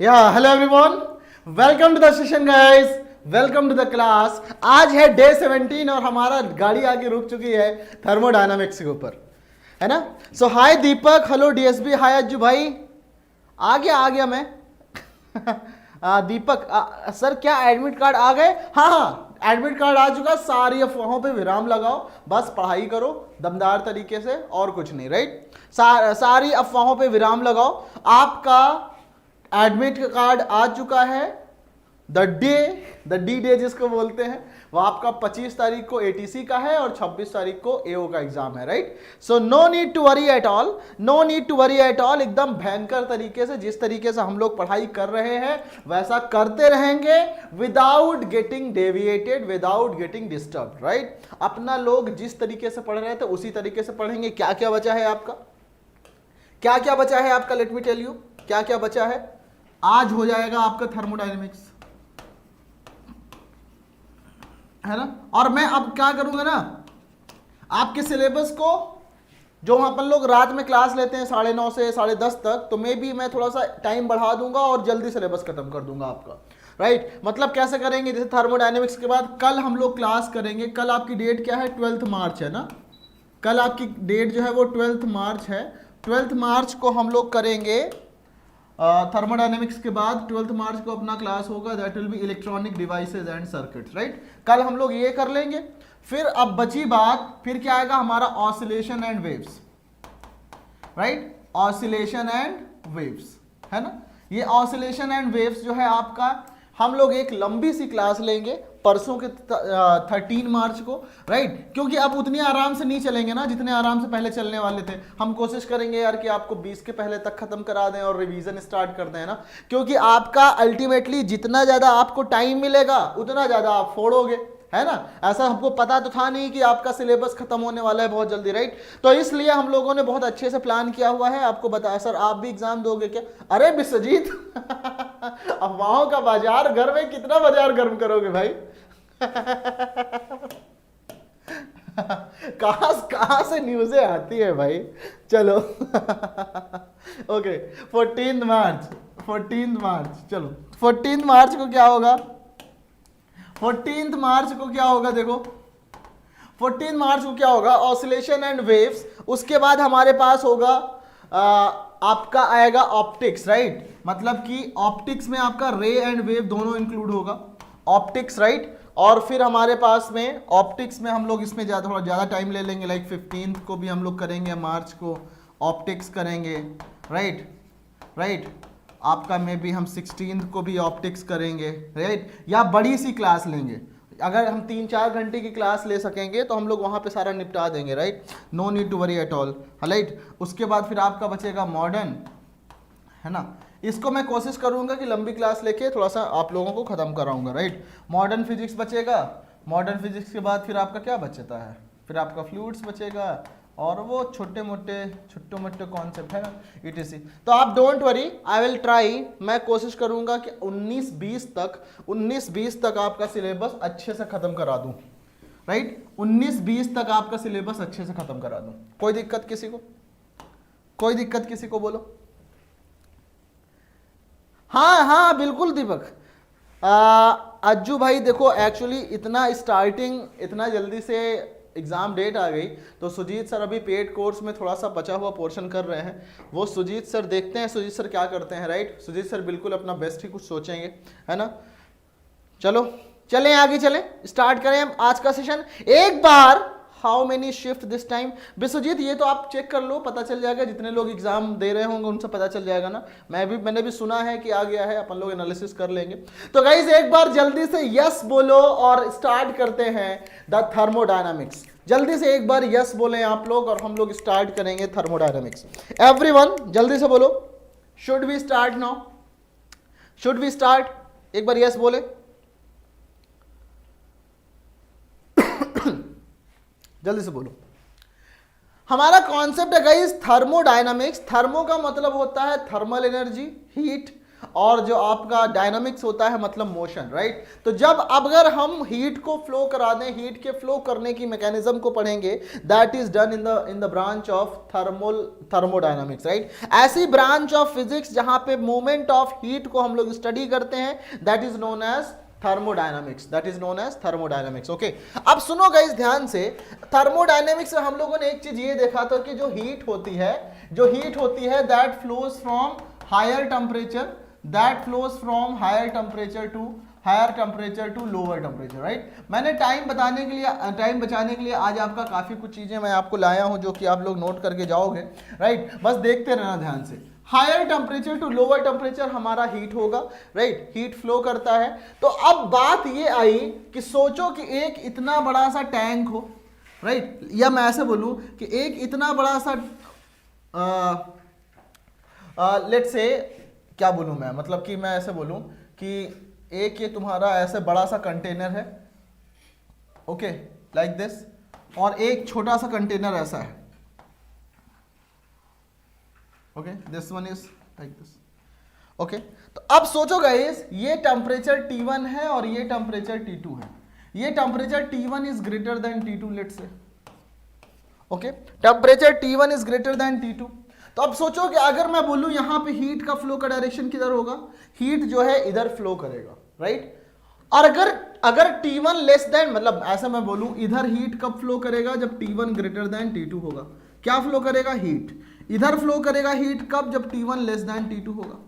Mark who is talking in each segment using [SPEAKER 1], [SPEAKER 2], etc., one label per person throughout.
[SPEAKER 1] Hello everyone, welcome to the session guys, welcome to the class. आज है day 17 और हमारा गाड़ी आगे रुक चुकी है थर्मोडायनामिक्स के ऊपर, है ना। सो हाय दीपक, हेलो डीएसबी, हाय अज्जू भाई। आ गया मैं। दीपक सर क्या एडमिट कार्ड आ गए? हाँ, एडमिट कार्ड आ चुका। सारी अफवाहों पे विराम लगाओ, बस पढ़ाई करो दमदार तरीके से और कुछ नहीं, राइट। सारी अफवाहों पे विराम लगाओ। आपका एडमिट कार्ड आ चुका है। द डी डे जिसको बोलते हैं, वो आपका 25 तारीख को एटीसी का है और 26 तारीख को एओ का एग्जाम है, right. So no need to worry at all, no need to worry at all. एकदम भयंकर तरीके से, जिस तरीके से हम लोग पढ़ाई कर रहे हैं वैसा करते रहेंगे, without getting deviated, without getting disturb, right. अपना लोग जिस तरीके से पढ़ रहे थे उसी तरीके से पढ़ेंगे। क्या क्या बचा है आपका, क्या क्या बचा है आपका, लेट मी टेल यू क्या क्या बचा है। आज हो जाएगा आपका थर्मोडायनेमिक्स, है ना। और मैं अब क्या करूंगा ना, आपके सिलेबस को जो अपन लोग रात में क्लास लेते हैं 9:30 से 10:30 तक, तो मैं थोड़ा सा टाइम बढ़ा दूंगा और जल्दी सिलेबस खत्म कर दूंगा आपका, राइट। मतलब कैसे करेंगे, जैसे थर्मोडायनेमिक्स के बाद कल हम लोग क्लास करेंगे। कल आपकी डेट क्या है, 12 मार्च है ना। कल आपकी डेट जो है वो 12 मार्च है। 12 मार्च को हम लोग करेंगे थर्मोडायनेमिक्स के बाद 12 मार्च को अपना क्लास होगा, that will be electronic devices and circuits, right. कल हम लोग ये कर लेंगे। फिर अब बची बात, फिर क्या आएगा हमारा oscillation and waves, right. Oscillation and waves, है ना। ये ऑसिलेशन एंड वेव्स जो है आपका, हम लोग एक लंबी सी क्लास लेंगे परसों के 13 मार्च को, राइट। क्योंकि अब उतनी आराम से नहीं चलेंगे ना जितने आराम से पहले चलने वाले थे। हम कोशिश करेंगे यार कि आपको 20 के पहले तक खत्म करा दें और रिवीजन स्टार्ट कर दें ना, क्योंकि आपका अल्टीमेटली जितना ज्यादा आपको टाइम मिलेगा उतना ज्यादा आप फोड़ोगे, है ना। ऐसा हमको पता तो था नहीं कि आपका सिलेबस खत्म होने वाला है बहुत जल्दी, राइट। तो इसलिए हम लोगों ने बहुत अच्छे से प्लान किया हुआ है। आपको बताया सर आप भी एग्जाम दोगे क्या? अरे विश्वजीत अफवाहों का बाजार, घर में कितना बाजार गर्म करोगे भाई? कहां से न्यूज़ें आती है भाई। चलो ओके 14 मार्च चलो 14 मार्च को क्या होगा, 14 मार्च को क्या होगा, देखो 14 मार्च को क्या होगा, ऑसिलेशन एंड वेव्स। उसके बाद हमारे पास होगा आपका आएगा ऑप्टिक्स, राइट। मतलब कि ऑप्टिक्स में आपका रे एंड वेव दोनों इंक्लूड होगा, ऑप्टिक्स, राइट। और फिर हमारे पास में ऑप्टिक्स में हम लोग इसमें थोड़ा ज़्यादा टाइम ले लेंगे, लाइक 15 को भी हम लोग करेंगे, मार्च को ऑप्टिक्स करेंगे, राइट। आपका में भी हम 16 को भी ऑप्टिक्स करेंगे, राइट। या बड़ी सी क्लास लेंगे, अगर हम 3-4 घंटे की क्लास ले सकेंगे तो हम लोग वहाँ पे सारा निपटा देंगे, right. No need to worry at all, right. उसके बाद फिर आपका बचेगा मॉडर्न, है ना। इसको मैं कोशिश करूंगा कि लंबी क्लास लेके थोड़ा सा आप लोगों को खत्म कराऊंगा, राइट। मॉडर्न फिजिक्स बचेगा। मॉडर्न फिजिक्स के बाद फिर आपका क्या बचता है, फिर आपका फ्लूइड्स बचेगा और वो छोटे मोटे कॉन्सेप्ट है ना, ईटीसी। तो आप don't worry, I will try, मैं कोशिश करूंगा कि 19-20 तक आपका सिलेबस अच्छे से खत्म करा दूं, राइट। 19-20 तक आपका सिलेबस अच्छे से खत्म करा दूं। कोई दिक्कत किसी को, कोई दिक्कत किसी को, बोलो। हाँ बिल्कुल दीपक। अज्जू भाई देखो, एक्चुअली इतना जल्दी से एग्जाम डेट आ गई, तो सुजीत सर अभी पेड कोर्स में थोड़ा सा बचा हुआ पोर्शन कर रहे हैं। वो सुजीत सर देखते हैं सुजीत सर क्या करते हैं, राइट। सुजीत सर बिल्कुल अपना बेस्ट ही कुछ सोचेंगे, है ना। चलो चलें आगे, चलें स्टार्ट करें आज का सेशन। एक बार how many shift this time, Vishwajeet ये तो आप चेक कर लो, पता चल जाएगा। जितने लोग एग्जाम दे रहे होंगे उनसे पता चल जाएगा ना। मैंने भी सुना है कि आ गया है, अपन लोग एनालिसिस कर लेंगे। तो गाइस एक बार जल्दी से यस बोलो और स्टार्ट करते हैं द थर्मोडायनामिक्स। जल्दी से एक बार यस बोले आप लोग और हम लोग स्टार्ट करेंगे थर्मोडायनामिक्स। एवरीवन जल्दी से बोलो, should we start now, should we start, एक बार यस बोले। जल्दी से बोलो। हमारा कॉन्सेप्ट है गाइस थर्मोडायनामिक्स। थर्मो का मतलब होता है थर्मल एनर्जी, हीट, और जो आपका डायनामिक्स होता है मतलब मोशन, राइट। तो जब अगर हम हीट को फ्लो करा दें, हीट के फ्लो करने की मैकेनिज्म को पढ़ेंगे, that is done in the branch of thermodynamics, right. ऐसी ब्रांच ऑफ फिजिक्स जहां पे मूवमेंट ऑफ हीट को हम लोग स्टडी करते हैं, that is known as thermodynamics, that is known as thermodynamics. Okay, अब सुनो गाइस ध्यान से, थर्मोडायनामिक्स में हम लोगों ने एक चीज ये देखा था कि जो हीट होती है that flows from higher temperature, that flows from higher temperature to lower temperature, right. मैंने टाइम बचाने के लिए आज आपका काफी कुछ चीजें मैं आपको लाया हूं जो कि आप लोग नोट करके जाओगे, राइट। बस देखते रहना ध्यान से। Higher temperature to lower temperature हमारा हीट होगा, राइट, हीट फ्लो करता है। तो अब बात ये आई कि सोचो कि एक इतना बड़ा सा टैंक हो, राइट, या मैं ऐसे बोलूं कि एक इतना बड़ा सा लेट्स से, क्या बोलूं मैं, मतलब कि मैं ऐसे बोलूं कि एक ये तुम्हारा ऐसे बड़ा सा कंटेनर है, ओके, लाइक दिस, और एक छोटा सा कंटेनर ऐसा है, okay, this one is like this, okay. तो अब सोचो गाइस, ये टेम्परेचर T1 है और ये टेम्परेचर T2 है। ये temperature T1 is greater than T2, let's say, okay, temperature T1 is greater than T2। तो अब सोचो कि अगर मैं बोलूं यहां पे हीट का फ्लो का डायरेक्शन किधर होगा, हीट जो है इधर फ्लो करेगा, राइट। और अगर T1 लेस देन, मतलब ऐसा मैं बोलूं इधर हीट कब फ्लो करेगा, जब T1 ग्रेटर देन T2 होगा। क्या फ्लो करेगा, हीट इधर फ्लो करेगा, हीट कब, जब T1 लेस देन T2 होगा।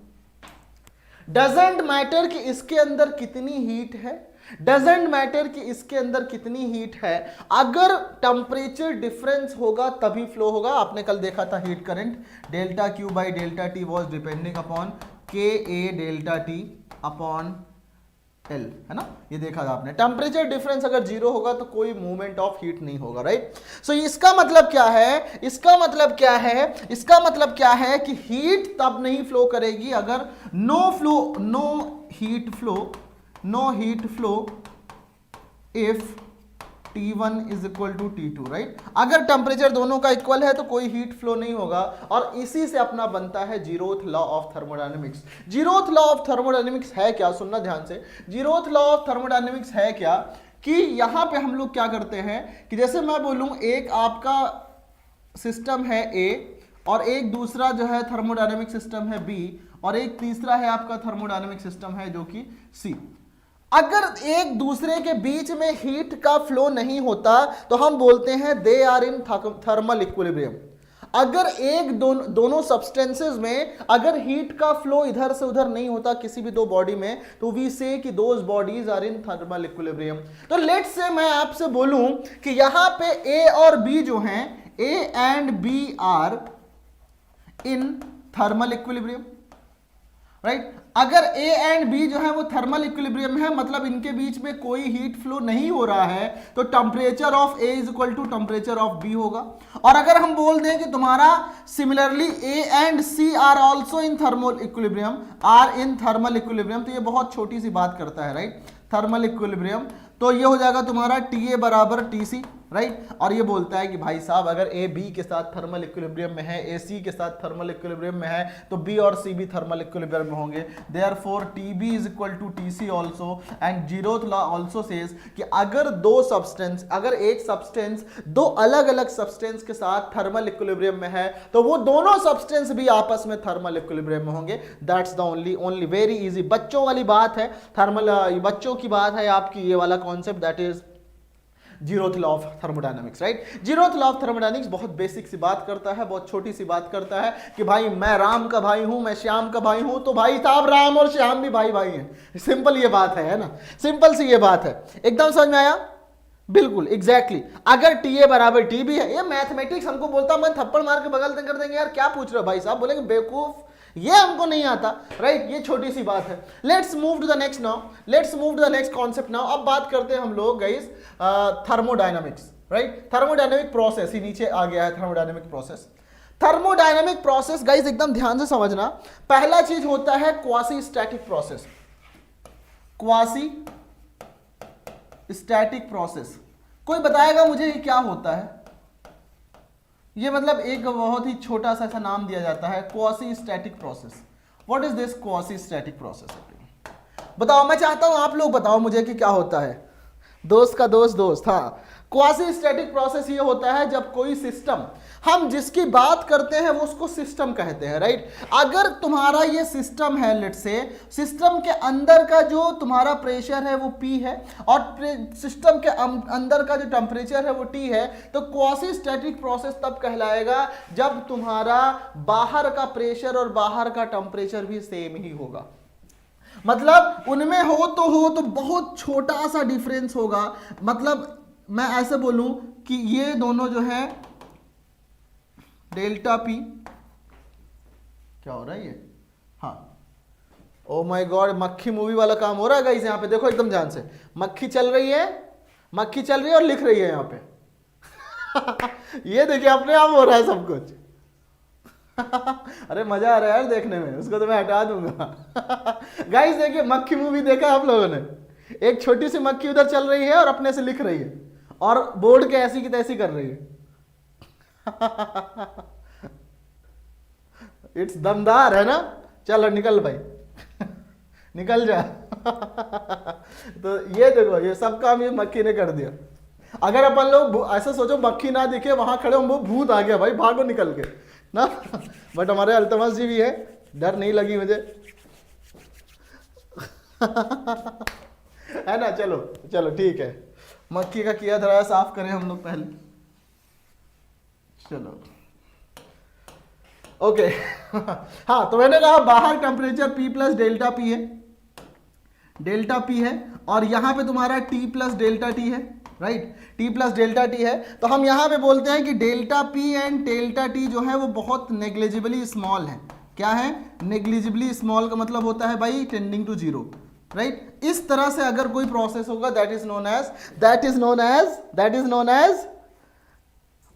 [SPEAKER 1] डजेंट मैटर कि इसके अंदर कितनी हीट है, डजेंट मैटर कि इसके अंदर कितनी हीट है, अगर टेम्परेचर डिफरेंस होगा तभी फ्लो होगा। आपने कल देखा था heat current, delta Q by delta T was depending upon KA delta T upon L, है ना, ये देखा था आपने। टेम्परेचर डिफरेंस अगर जीरो होगा तो कोई मूवमेंट ऑफ हीट नहीं होगा, राइट। सो इसका मतलब क्या है, इसका मतलब क्या है कि हीट तब नहीं फ्लो करेगी अगर no heat flow if T1 is equal to T2, right. अगर टेम्परेचर दोनों का इक्वल है तो कोई हीट फ्लो नहीं होगा, और इसी से अपना बनता है zeroth law of thermodynamics. Zeroth law of thermodynamics है क्या, सुनना ध्यान से। जीरोथ लॉ ऑफ थर्मोडायनेमिक्स है क्या कि यहां पे हम लोग क्या करते हैं कि जैसे मैं बोलूं एक आपका सिस्टम है A और एक दूसरा जो है थर्मोडायनेमिक सिस्टम है B और एक तीसरा है आपका थर्मोडायनेमिक सिस्टम है जो कि C। अगर एक दूसरे के बीच में हीट का फ्लो नहीं होता तो हम बोलते हैं they are in thermal equilibrium. अगर दोनों सब्सटेंसेस में अगर हीट का फ्लो इधर से उधर नहीं होता किसी भी दो बॉडी में, तो वी से कि those bodies are in thermal equilibrium. तो लेट्स से मैं आपसे बोलूं कि यहां पे A और B जो हैं, A and B are in thermal equilibrium, right. अगर A एंड B जो है वो थर्मल इक्विलिब्रियम है, मतलब इनके बीच में कोई हीट फ्लो नहीं हो रहा है, तो temperature of A is equal to temperature of B होगा। और अगर हम बोल दें कि तुम्हारा similarly A and C are also in thermal equilibrium, तो ये बहुत छोटी सी बात करता है, राइट, थर्मल इक्विलिब्रियम। तो ये हो जाएगा तुम्हारा TA बराबर TC, राइट। और ये बोलता है कि भाई साहब अगर A B के साथ थर्मल इक्विलिब्रियम में है, A C के साथ थर्मल इक्विलिब्रियम में है, तो B और C भी थर्मल इक्विलिब्रियम में होंगे। Therefore TB is equal to TC also. And zeroth law also says कि अगर एक सब्सटेंस दो अलग अलग सब्सटेंस के साथ थर्मल इक्विलिब्रियम में है, तो वो दोनों सब्सटेंस भी आपस में थर्मल इक्विलिब्रियम में होंगे। That's the only very easy बच्चों वाली बात है, बच्चों की बात है आपकी, ये वाला concept, that is zeroth law of thermodynamics, right. Zeroth law of thermodynamics बहुत बेसिक सी बात करता है, बहुत छोटी सी बात करता है कि भाई मैं राम का भाई हूं, मैं श्याम का भाई हूं, तो भाई साहब राम और श्याम भी भाई भाई हैं। सिंपल ये बात है ना, सिंपल सी ये बात है, एकदम समझ में आया, बिल्कुल एग्जैक्टली। अगर TA बराबर TB है, ये मैथमेटिक्स हमको बोलता, मैं थप्पड़ मार के बगल कर देंगे यार क्या पूछ रहे हो भाई साहब, बोलेंगे बेवकूफ, ये हमको नहीं आता, राइट। ये छोटी सी बात है। Let's move to the next concept now. अब बात करते हैं हम लोग guys thermodynamics, right. Thermodynamic process ही नीचे आ गया है, थर्मोडायनामिक प्रोसेस गाइस एकदम ध्यान से समझना। पहला चीज होता है क्वासी स्टैटिक प्रोसेस। कोई बताएगा मुझे ये क्या होता है? ये मतलब एक बहुत ही छोटा सा ऐसा नाम दिया जाता है, quasi static process. What is this quasi static process? बताओ, मैं चाहता हूं आप लोग बताओ मुझे कि क्या होता है। दोस्त का दोस्त, हाँ। क्वासी स्टैटिक प्रोसेस ये होता है जब कोई सिस्टम, हम जिसकी बात करते हैं वो उसको सिस्टम कहते हैं, राइट। अगर तुम्हारा ये सिस्टम है, लेट्स से सिस्टम के अंदर का जो तुम्हारा प्रेशर है वो P है और सिस्टम के अंदर का जो टेम्परेचर है वो T है, तो क्वासी स्टैटिक प्रोसेस तब कहलाएगा जब तुम्हारा बाहर का प्रेशर और बाहर का टेम्परेचर भी सेम ही होगा। मतलब उनमें हो तो बहुत छोटा सा डिफरेंस होगा। मतलब मैं ऐसे बोलूं कि ये दोनों जो है डेल्टा पी, क्या हो रहा है ये, हाँ, ओ माय गॉड, मक्खी मूवी वाला काम हो रहा है गाइस। यहाँ पे देखो एकदम ध्यान से, मक्खी चल रही है और लिख रही है यहाँ पे ये देखिए अपने आप हो रहा है सब कुछ अरे मजा आ रहा है यार देखने में, उसको तो मैं हटा दूंगा गाइस देखिए, मक्खी मूवी देखा आप लोगों ने? एक छोटी सी मक्खी उधर चल रही है और अपने से लिख रही है और बोर्ड के ऐसी की तैसी कर रही है इट्स दमदार है ना। चलो निकल भाई निकल जा तो ये देखो, ये सब काम ये मक्खी ने कर दिया। अगर अपन लोग ऐसा सोचो मक्खी ना दिखे, वहां खड़े हम, वो भूत आ गया भाई, भागो निकल के ना बट हमारे अल्तमस जी भी है, डर नहीं लगी मुझे है ना। चलो चलो ठीक है, मक्खी का किया धराया साफ करें हम लोग पहले। चलो ओके हाँ, तो मैंने कहा बाहर temperature P plus delta P है, डेल्टा P है, और यहां पे तुम्हारा T प्लस डेल्टा T है, right. T plus delta T है, तो हम यहां पे बोलते हैं कि delta P and delta T जो है वो बहुत नेग्लिजिबली स्मॉल है। क्या है? नेग्लिजिबली स्मॉल का मतलब होता है भाई टेंडिंग टू जीरो, राइट। इस तरह से अगर कोई प्रोसेस होगा दैट इज नोन एज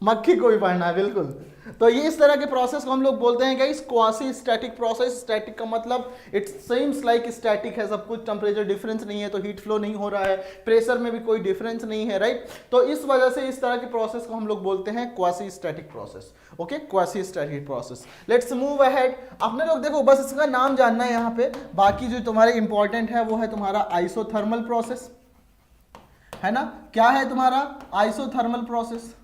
[SPEAKER 1] मक्खी को भी पढ़ना है, बिल्कुल। तो ये इस तरह के प्रोसेस को हम लोग बोलते हैं guys quasi static process. Static का मतलब इट्स सेम्स लाइक स्टैटिक है, सब कुछ, टेम्परेचर डिफरेंस नहीं है तो हीट फ्लो नहीं हो रहा है, प्रेशर में भी कोई डिफरेंस नहीं है, राइट। तो इस वजह से इस तरह के प्रोसेस को हम लोग बोलते हैं quasi static process. Okay, quasi static process. Let's move ahead. आपने लोग देखो बस इसका नाम जानना है यहाँ पे, बाकी जो तुम्हारे इंपॉर्टेंट है वो है तुम्हारा आइसोथर्मल प्रोसेस, है ना। क्या है तुम्हारा? Isothermal process,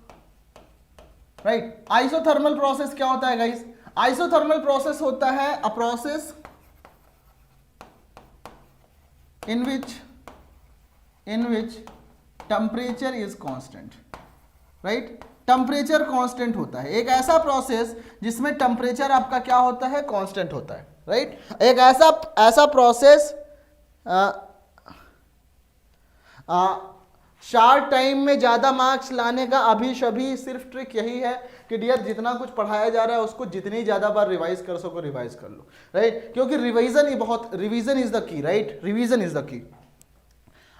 [SPEAKER 1] right. Isothermal process क्या होता है गाइस? आइसोथर्मल प्रोसेस होता है a process in which temperature is constant, right. Temperature constant होता है, एक ऐसा प्रोसेस जिसमें टेम्परेचर आपका क्या होता है? कांस्टेंट होता है, राइट। एक ऐसा प्रोसेस शार्ट टाइम में ज्यादा मार्क्स लाने का अभी सभी सिर्फ ट्रिक यही है कि डियर जितना कुछ पढ़ाया जा रहा है उसको जितनी ज्यादा बार रिवाइज कर सको रिवाइज कर लो, राइट। क्योंकि revision is the key, right. Revision is the key.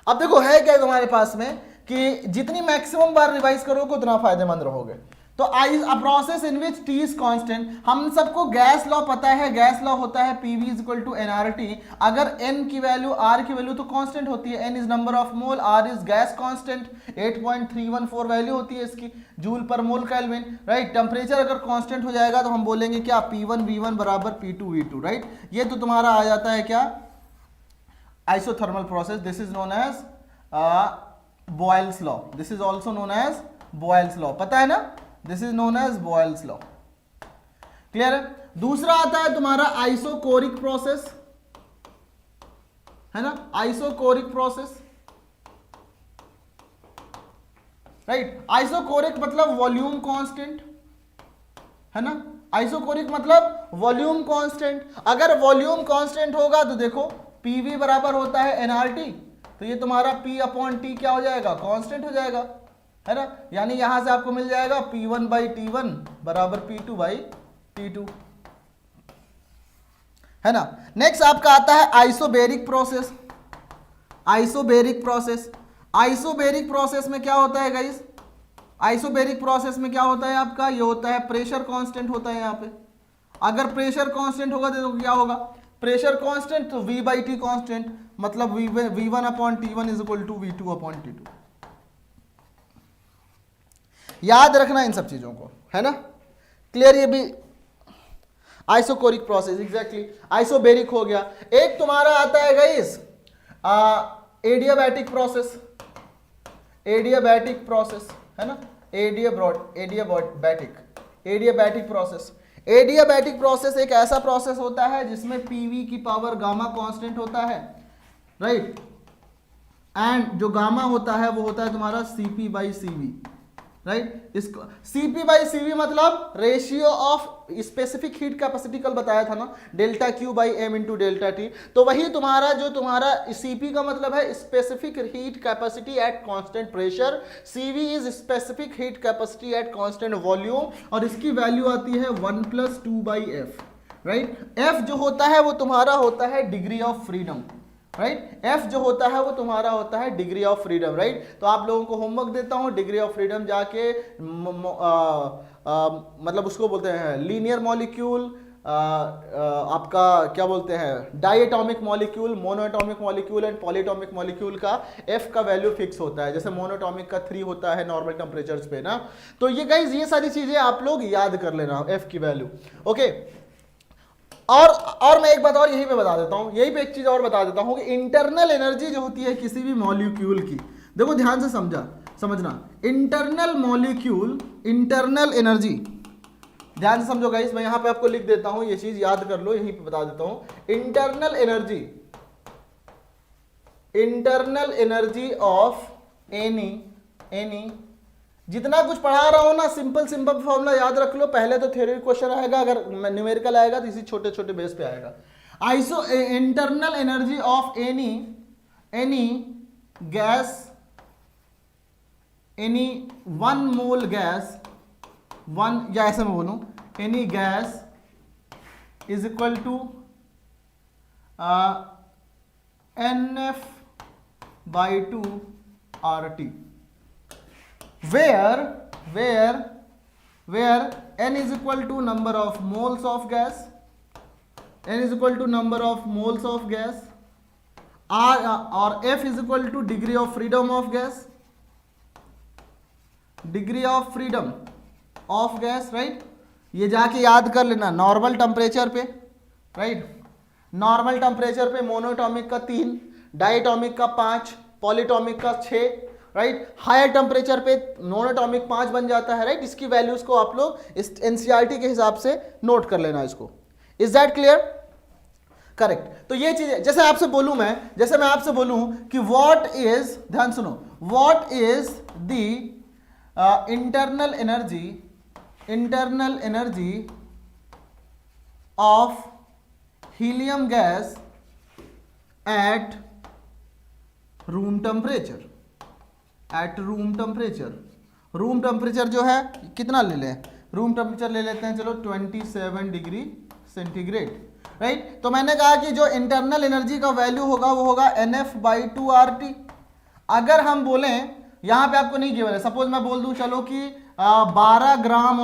[SPEAKER 1] अब देखो है क्या तुम्हारे पास में कि जितनी मैक्सिमम बार रिवाइज करोगे उतना फायदेमंद रहोगे। तो a process in which T is constant, हम सबको गैस लॉ पता है, गैस लॉ होता है PV is equal to NRT. अगर एन की वैल्यू आर की वैल्यू तो कांस्टेंट होती है, n is number of mole, R is gas constant, 8.314 value होती है इसकी joule per mole kelvin, right. Temperature अगर कांस्टेंट हो जाएगा तो हम बोलेंगे क्या? P1 V1 बराबर P2 V2, राइट। ये तो तुम्हारा आ जाता है क्या? Isothermal process. This is known as Boyle's law, this is also known as Boyle's law, पता है ना? This is known as Boyle's law, clear है। दूसरा आता है तुम्हारा आइसोकोरिक प्रोसेस, है ना। Isochoric process, right. आइसोकोरिक मतलब वॉल्यूम कांस्टेंट, है ना। आइसोकोरिक मतलब वॉल्यूम कांस्टेंट। अगर वॉल्यूम कांस्टेंट होगा तो देखो पीवी बराबर होता है एनआरटी, तो ये तुम्हारा P अपॉन टी क्या हो जाएगा? कांस्टेंट हो जाएगा, है ना। यानी यहां से आपको मिल जाएगा P1 बाई T1 बराबर P2 बाई T2, है ना। नेक्स्ट आपका आता है isobaric process. Isobaric process, isobaric process में क्या होता है गाइस? आइसोबेरिक प्रोसेस में क्या होता है आपका? ये होता है प्रेशर कांस्टेंट होता है यहाँ पे। अगर प्रेशर कांस्टेंट होगा तो क्या होगा? प्रेशर कांस्टेंट तो V बाई टी कांस्टेंट, मतलब V1 upon T1 is equal to V2 upon T2। याद रखना इन सब चीजों को, है ना। क्लियर? ये भी आइसोकोरिक प्रोसेस, एग्जैक्टली, आइसोबेरिक हो गया। एक तुम्हारा आता है guys adiabatic process, adiabatic process है ना, एडियाबैटिक प्रोसेस। एडियाबैटिक प्रोसेस एक ऐसा प्रोसेस होता है जिसमें पीवी की पावर गामा कांस्टेंट होता है, राइट, एंड जो गामा होता है वो होता है तुम्हारा सीपी बाई सीवी, राइट। इसको सीपी बाई सीवी मतलब ratio of specific heat capacity, कल बताया था ना, delta Q by M into delta T. तो वही तुम्हारा जो तुम्हारा सीपी का मतलब है specific heat capacity at constant pressure, CV is specific heat capacity at constant volume, और इसकी वैल्यू आती है 1+2/F, राइट। एफ जो होता है वो तुम्हारा होता है degree of freedom, right. F जो होता है वो तुम्हारा होता है डिग्री ऑफ फ्रीडम, राइट। तो आप लोगों को होमवर्क देता हूं, डिग्री ऑफ फ्रीडम जाके मतलब उसको बोलते हैं लीनियर मॉलिक्यूल, आपका क्या बोलते हैं diatomic molecule, monoatomic molecule and polyatomic molecule का एफ का वैल्यू फिक्स होता है। जैसे मोनोएटॉमिक का 3 होता है नॉर्मल टेम्परेचर्स पे ना। तो ये गाइज ये सारी चीजें आप लोग याद कर लेना, एफ की वैल्यू, ओके। और मैं एक बात और यहीं पे बता देता हूं, यहीं पे एक चीज और बता देता हूं कि इंटरनल एनर्जी जो होती है किसी भी मॉलिक्यूल की, देखो ध्यान से समझना, इंटरनल मॉलिक्यूल, इंटरनल एनर्जी, ध्यान से समझो गाइस, मैं यहां पे आपको लिख देता हूं, ये चीज याद कर लो, यहीं पे बता देता हूं। इंटरनल एनर्जी ऑफ एनी जितना कुछ पढ़ा रहा हूं ना, सिंपल फॉर्मूला याद रख लो। पहले तो थ्योरी क्वेश्चन आएगा, अगर न्यूमेरिकल आएगा तो इसी छोटे छोटे बेस पे आएगा। Internal energy of any gas, any 1 mole gas, या ऐसे मैं बोलूं, any gas is equal to NF/2 RT, where n is equal to number of moles of gas, or F is equal to degree of freedom of gas, right. ये जाके याद कर लेना normal temperature पे, राइट, नॉर्मल टेम्परेचर पे monoatomic का 3, diatomic का 5, polyatomic का 6, राइट। हायर टेम्परेचर पे नॉन-एटॉमिक 5 बन जाता है, राइट। इसकी वैल्यूज को आप लोग इस एनसीईआरटी के हिसाब से नोट कर लेना इसको। Is that clear? करेक्ट। तो ये चीज जैसे मैं आपसे बोलूं कि व्हाट इज, ध्यान सुनो, what is the internal energy of helium gas at room temperature, room temperature जो है कितना ले लें, रूम टेम्परेचर ले लेते हैं, चलो 27 डिग्री सेंटीग्रेड, राइट। तो मैंने कहा कि जो इंटरनल एनर्जी का वैल्यू होगा वो होगा NF/2 RT। अगर हम बोलें, यहां पे आपको नहीं गिवन है, सपोज मैं बोल दूं चलो कि 12 gram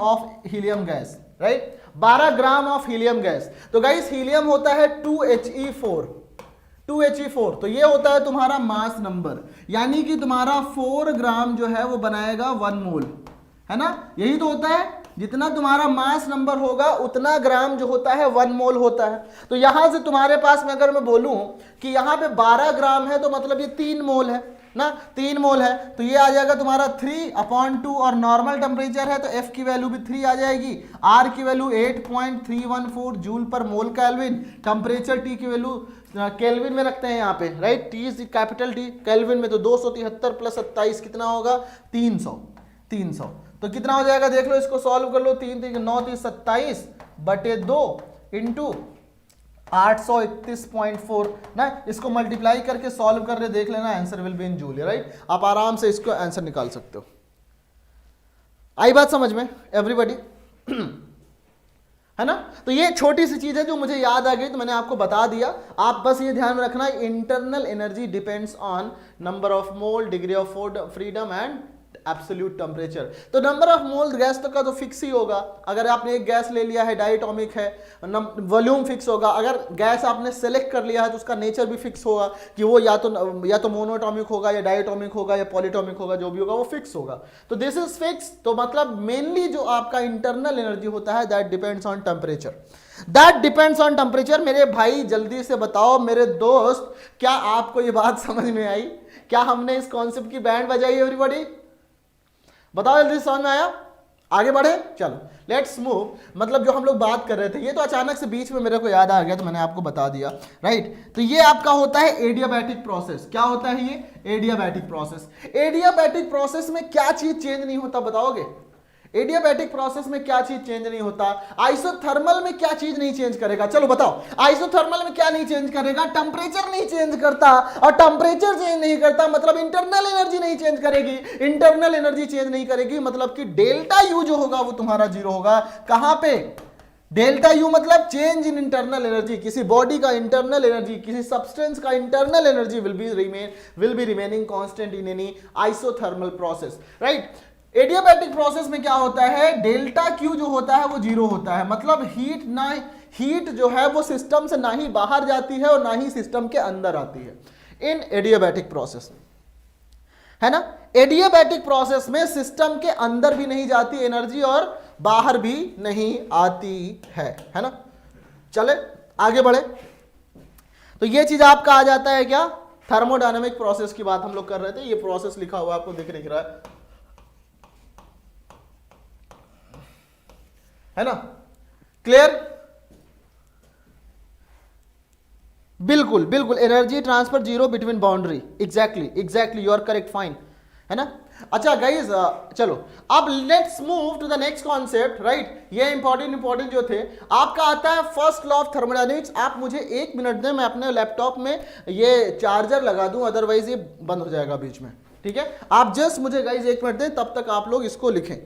[SPEAKER 1] of helium gas, right, 12 gram of helium gas. तो गाइस हीलियम होता है 2He4, तो ये होता है तुम्हारा मास नंबर, यानी कि तुम्हारा 4 ग्राम जो है वो बनाएगा 1 मोल, है ना। यही तो होता है, जितना तुम्हारा मास नंबर होगा उतना ग्राम जो होता है 1 मोल होता है। तो यहां से तुम्हारे पास में अगर मैं बोलूं कि यहां पे 12 ग्राम है तो मतलब ये 3 मोल है ना, 3 मोल है, तो ये आ जाएगा तुम्हारा 3/2, और नॉर्मल टेम्परेचर है तो F की वैल्यू भी 3 आ जाएगी, R की value 8.314 joule per mole kelvin, temperature T की वैल्यू केल्विन में रखते हैं यहाँ पे, right, T is capital T, kelvin में तो 273 + 27 कितना होगा, 300। तो कितना हो जाएगा देख लो, इसको सॉल्व कर लो, 3 3 9 3 27/2 इंटू 831.4 ना, इसको मल्टीप्लाई करके सॉल्व कर रहे देख लेना, answer will be in joule, right. आप आराम से इसको आंसर निकाल सकते हो। आई बात समझ में एवरीबॉडी? है ना। तो ये छोटी सी चीज है जो मुझे याद आ गई तो मैंने आपको बता दिया। आप बस ये ध्यान में रखना, internal energy depends on number of mole, degree of freedom and absolute temperature. तो नंबर ऑफ मोल गैस तो का तो फिक्स ही होगा। अगर आपने एक गैस ले लिया है डायटोमिक है, वॉल्यूम फिक्स होगा। अगर गैस आपने सेलेक्ट कर लिया है तो उसका नेचर भी फिक्स होगा कि वो या तो मोनोटॉमिक होगा या डायटोमिक होगा या पॉलीटॉमिक होगा, जो भी होगा वो फिक्स होगा। तो दिस इज फिक्स। तो मतलब मेनली जो आपका इंटरनल एनर्जी होता है that depends on temperature, that depends on temperature. मेरे भाई जल्दी से बताओ मेरे दोस्त, क्या आपको ये बात समझ में आई? क्या हमने इस कॉन्सेप्ट की बैंड बजाई? एवरीबॉडी बताओ जल्दी, समझ में आया? आगे बढ़े, चलो लेट्स मूव। मतलब जो हम लोग बात कर रहे थे, ये तो अचानक से बीच में मेरे को याद आ गया तो मैंने आपको बता दिया, राइट। तो ये आपका होता है एडियाबैटिक प्रोसेस। क्या होता है ये? Adiabatic process. एडियाबैटिक प्रोसेस में क्या चीज चेंज नहीं होता बताओगे? एडियाबैटिक प्रोसेस में क्या चीज चेंज नहीं होता? आइसोथर्मल में क्या चीज नहीं चेंज करेगा? चलो बताओ, आइसोथर्मल में क्या नहीं चेंज करेगा? टेम्परेचर नहीं चेंज करता, और टेम्परेचर चेंज नहीं करता मतलब इंटरनल एनर्जी नहीं चेंज करेगी। इंटरनल एनर्जी चेंज नहीं करेगी मतलब कि डेल्टा यू जो होगा वो तुम्हारा जीरो होगा। कहां पे? डेल्टा यू मतलब चेंज इन इंटरनल एनर्जी। किसी बॉडी का इंटरनल एनर्जी, किसी सब्सटेंस का internal energy will be remaining constant in any isothermal process, right. Adiabatic process में क्या होता है? डेल्टा क्यू जो होता है वो जीरो होता है, मतलब हीट जो है वो सिस्टम से ना ही बाहर जाती है और ना ही सिस्टम के अंदर आती है इन एडियाबैटिक प्रोसेस, है ना। एडियाबैटिक प्रोसेस में सिस्टम के अंदर भी नहीं जाती एनर्जी और बाहर भी नहीं आती है ना। चले आगे बढ़े। तो ये चीज आपका आ जाता है क्या? थर्मोडायनेमिक प्रोसेस की बात हम लोग कर रहे थे। ये प्रोसेस लिखा हुआ आपको दिख रहा है ना, क्लियर? बिल्कुल बिल्कुल, energy transfer zero between boundary, exactly you are correct, fine, है ना। अच्छा गाइज, चलो अब let's move to the next concept, right. ये इंपॉर्टेंट जो थे आपका आता है फर्स्ट लॉ ऑफ थर्मोडायनेमिक्स। आप मुझे 1 मिनट दें, मैं अपने लैपटॉप में ये चार्जर लगा दूं, अदरवाइज ये बंद हो जाएगा बीच में, ठीक है। आप जस्ट मुझे गाइज 1 मिनट दें, तब तक आप लोग इसको लिखें।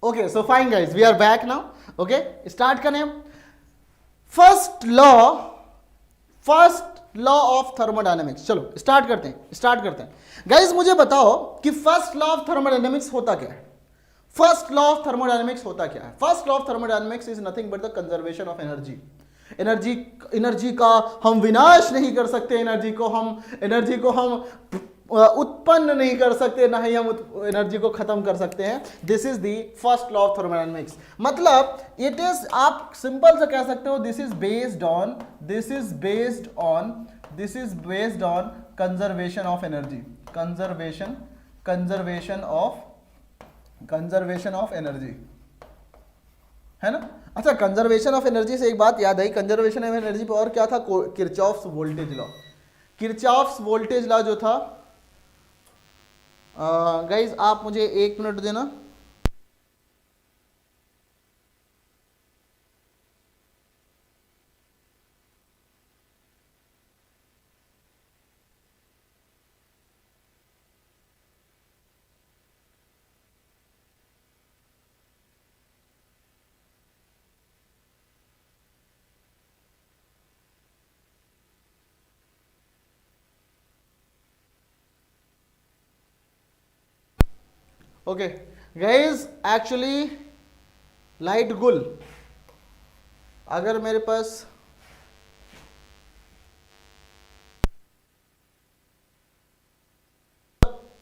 [SPEAKER 1] Okay, so fine guys, we are back now. Okay, start करें। फर्स्ट लॉ ऑफ थर्मोडायनेमिक्स, चलो स्टार्ट करते हैं गाइस। मुझे बताओ कि फर्स्ट लॉ ऑफ थर्मोडायनेमिक्स होता क्या है? फर्स्ट लॉ ऑफ थर्मोडायनेमिक्स होता क्या है? First law of thermodynamics is nothing but the conservation of energy. Energy का हम विनाश नहीं कर सकते, एनर्जी को हम उत्पन्न नहीं कर सकते, ना ही हम एनर्जी को खत्म कर सकते हैं। This is the first law of thermodynamics. मतलब इट इज, आप सिंपल से कह सकते हो, this is based on conservation of energy, conservation of energy, है ना। अच्छा, कंजर्वेशन ऑफ एनर्जी से एक बात याद आई, कंजर्वेशन ऑफ एनर्जी पर और क्या था? किरचॉफ्स वोल्टेज लॉ जो था। गाइज आप मुझे 1 मिनट देना। ओके गाइज, एक्चुअली लाइट गुल, अगर मेरे पास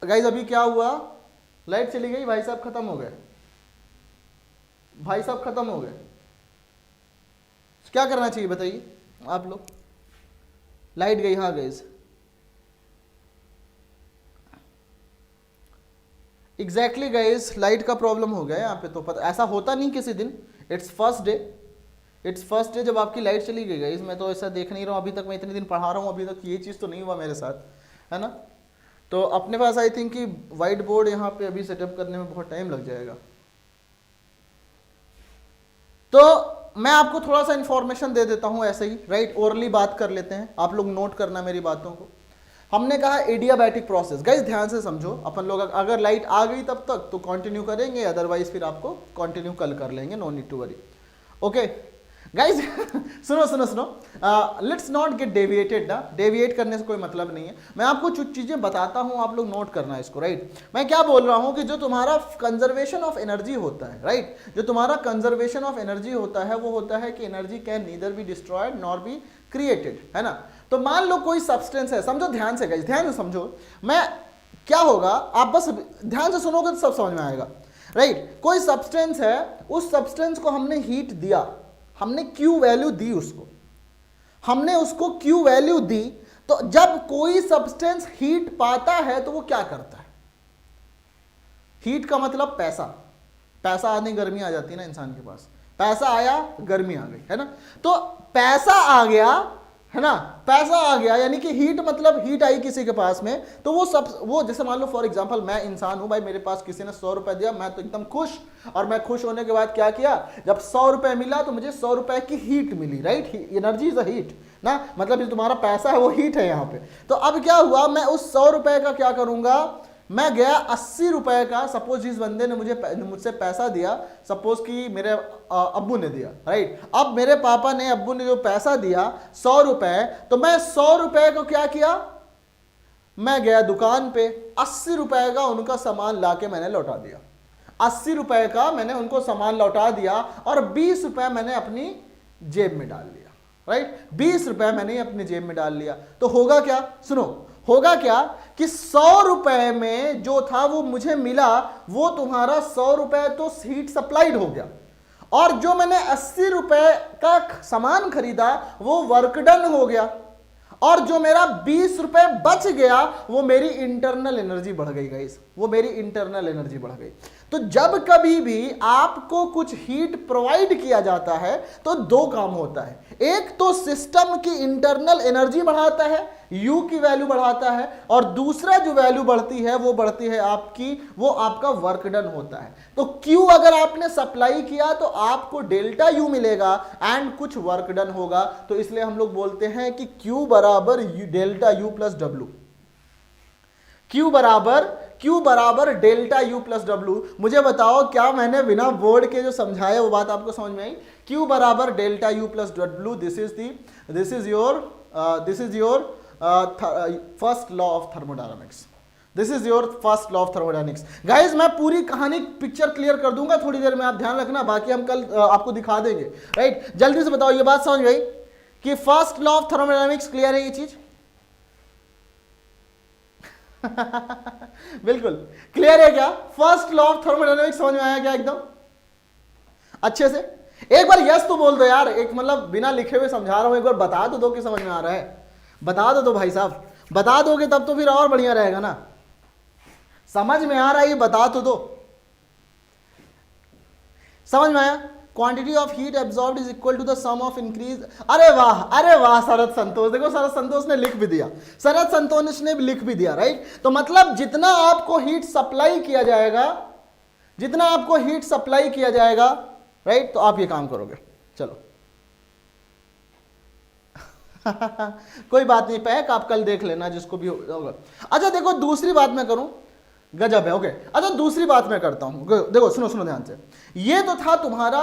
[SPEAKER 1] गाइज अभी क्या हुआ, लाइट चली गई, भाई साहब खत्म हो गए, क्या करना चाहिए बताइए आप लोग? लाइट गई, हाँ गाइज एग्जैक्टली गाइस, लाइट का प्रॉब्लम हो गया यहाँ पे, तो पता ऐसा होता नहीं किसी दिन, इट्स फर्स्ट डे जब आपकी लाइट चली गई गाइस। मैं तो ऐसा देख नहीं रहा हूँ अभी तक, मैं इतने दिन पढ़ा रहा हूँ, अभी तक ये चीज़ तो नहीं हुआ मेरे साथ, है ना। तो अपने पास आई थिंक कि वाइट बोर्ड यहाँ पे अभी सेटअप करने में बहुत टाइम लग जाएगा। तो मैं आपको थोड़ा सा इंफॉर्मेशन दे देता हूँ ऐसे ही, राइट, ओरली बात कर लेते हैं, आप लोग नोट करना मेरी बातों को। हमने कहा एडियाबैटिक प्रोसेस, गाइस ध्यान से समझो, अपन लोग अगर लाइट आ गई तब तक तो कंटिन्यू करेंगे, अदरवाइज फिर आपको कंटिन्यू कल कर लेंगे, no need to worry. Okay guys सुनो सुनो सुनो, लेट्स नॉट गेट डेविएटेड ना, डेविएट करने से कोई मतलब नहीं है। मैं आपको कुछ चीजें बताता हूं, आप लोग नोट करना इसको, राइट। मैं क्या बोल रहा हूं कि जो तुम्हारा कंजर्वेशन ऑफ एनर्जी होता है, राइट, जो तुम्हारा कंजर्वेशन ऑफ एनर्जी होता है वो होता है कि energy can neither be destroyed nor be created, है ना। तो मान लो कोई सब्सटेंस है, समझो ध्यान से गाइस, ध्यान से समझो, मैं क्या होगा, आप बस ध्यान से सुनोगे तो सब समझ में आएगा, राइट। कोई सब्सटेंस है, उस सब्सटेंस को हमने हीट दिया, हमने Q वैल्यू दी उसको, हमने उसको Q वैल्यू दी, तो जब कोई सब्सटेंस हीट पाता है तो वो क्या करता है, हीट का मतलब पैसा, पैसा आने गर्मी आ जाती है ना इंसान के पास, पैसा आया गर्मी आ गई, है ना। तो पैसा आ गया, है ना, पैसा आ गया, यानी कि हीट मतलब हीट आई किसी के पास में, तो वो जैसे मान लो फॉर एग्जांपल मैं इंसान हूं भाई, मेरे पास किसी ने 100 रुपए दिया, मैं तो एकदम खुश, और मैं खुश होने के बाद क्या किया, जब 100 रुपए मिला तो मुझे 100 रुपए की हीट मिली, right, energy is a heat ना, मतलब जो तुम्हारा पैसा है वो हीट है यहाँ पे। तो अब क्या हुआ, मैं उस 100 रुपए का क्या करूंगा, मैं गया 80 रुपए का, सपोज जिस बंदे ने मुझसे पैसा दिया, सपोज कि मेरे अब्बू ने दिया, राइट, अब मेरे पापा ने, अब्बू ने जो पैसा दिया 100 रुपए, तो मैं 100 रुपए को क्या किया, मैं गया दुकान पे, 80 रुपए का उनका सामान लाके मैंने लौटा दिया, 80 रुपए का मैंने उनको सामान लौटा दिया, और 20 रुपए मैंने अपनी जेब में डाल लिया, राइट, 20 रुपए मैंने अपनी जेब में डाल लिया। तो होगा क्या, सुनो, होगा क्या कि 100 रुपए में जो था वो मुझे मिला, वो तुम्हारा 100 रुपए तो हीट सप्लाइड हो गया, और जो मैंने 80 रुपए का सामान खरीदा वो वर्क डन हो गया, और जो मेरा 20 रुपए बच गया वो मेरी इंटरनल एनर्जी बढ़ गई गाइस, वो मेरी इंटरनल एनर्जी बढ़ गई। तो जब कभी भी आपको कुछ हीट प्रोवाइड किया जाता है तो दो काम होता है, एक तो सिस्टम की इंटरनल एनर्जी बढ़ाता है, U की वैल्यू बढ़ाता है, और दूसरा जो वैल्यू बढ़ती है वो बढ़ती है आपकी, वो आपका वर्क डन होता है। तो Q अगर आपने सप्लाई किया तो आपको डेल्टा U मिलेगा एंड कुछ वर्क डन होगा, तो इसलिए हम लोग बोलते हैं कि Q बराबर delta U plus W, Q बराबर डेल्टा U प्लस W। मुझे बताओ क्या मैंने बिना बोर्ड के जो समझाया वो बात आपको समझ में आई? Q बराबर delta U plus W, this is your first law of thermodynamics, this is your first law of thermodynamics. Guys मैं पूरी कहानी पिक्चर क्लियर कर दूंगा थोड़ी देर में, आप ध्यान रखना, बाकी हम कल आपको दिखा देंगे, राइट। जल्दी से बताओ ये बात समझ गई कि first law of thermodynamics clear है ये चीज? बिल्कुल क्लियर है क्या? फर्स्ट लॉ ऑफ थर्मोडायनामिक्स समझ में आया क्या एकदम अच्छे से? एक बार यस तो बोल दो यार, एक मतलब बिना लिखे हुए समझा रहा हूं, एक बार बता तो दो कि समझ में आ रहा है, बता दो भाई साहब, बता दोगे तब तो फिर और बढ़िया रहेगा ना। समझ में आ रहा है ये बता तो दो, समझ में आया? Quantity of heat absorbed is equal to the sum of increase. अरे वाह शरद संतोष, देखो शरद संतोष ने लिख भी दिया, शरद संतोष ने भी लिख भी दिया, राइट। तो मतलब जितना आपको हीट सप्लाई किया जाएगा, जितना आपको हीट सप्लाई किया जाएगा, राइट, तो आप ये काम करोगे। चलो कोई बात नहीं, पैक आप कल देख लेना जिसको भी होगा। अच्छा देखो दूसरी बात मैं करूं, गजब है, ओके। अच्छा दूसरी बात मैं करता हूं, देखो सुनो ध्यान से, ये तो था तुम्हारा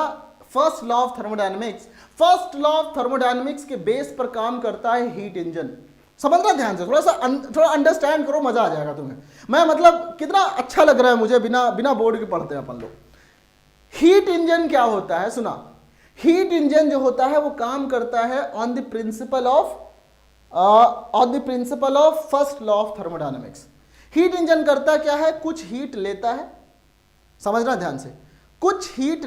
[SPEAKER 1] first law of thermodynamics. First law of thermodynamics के बेस पर काम करता है हीट इंजन। समझना ध्यान से, थोड़ा अंडरस्टैंड करो, मजा आ जाएगा तुम्हें। मैं मतलब कितना अच्छा लग रहा है मुझे, बिना बोर्ड के पढ़ते हैं अपन लोग। हीट इंजन क्या होता है सुना, हीट इंजन जो होता है वो काम करता है on the principle of first law of thermodynamics. Heat engine करता क्या है, कुछ हीट लेता है, समझना ध्यान से, कुछ हीट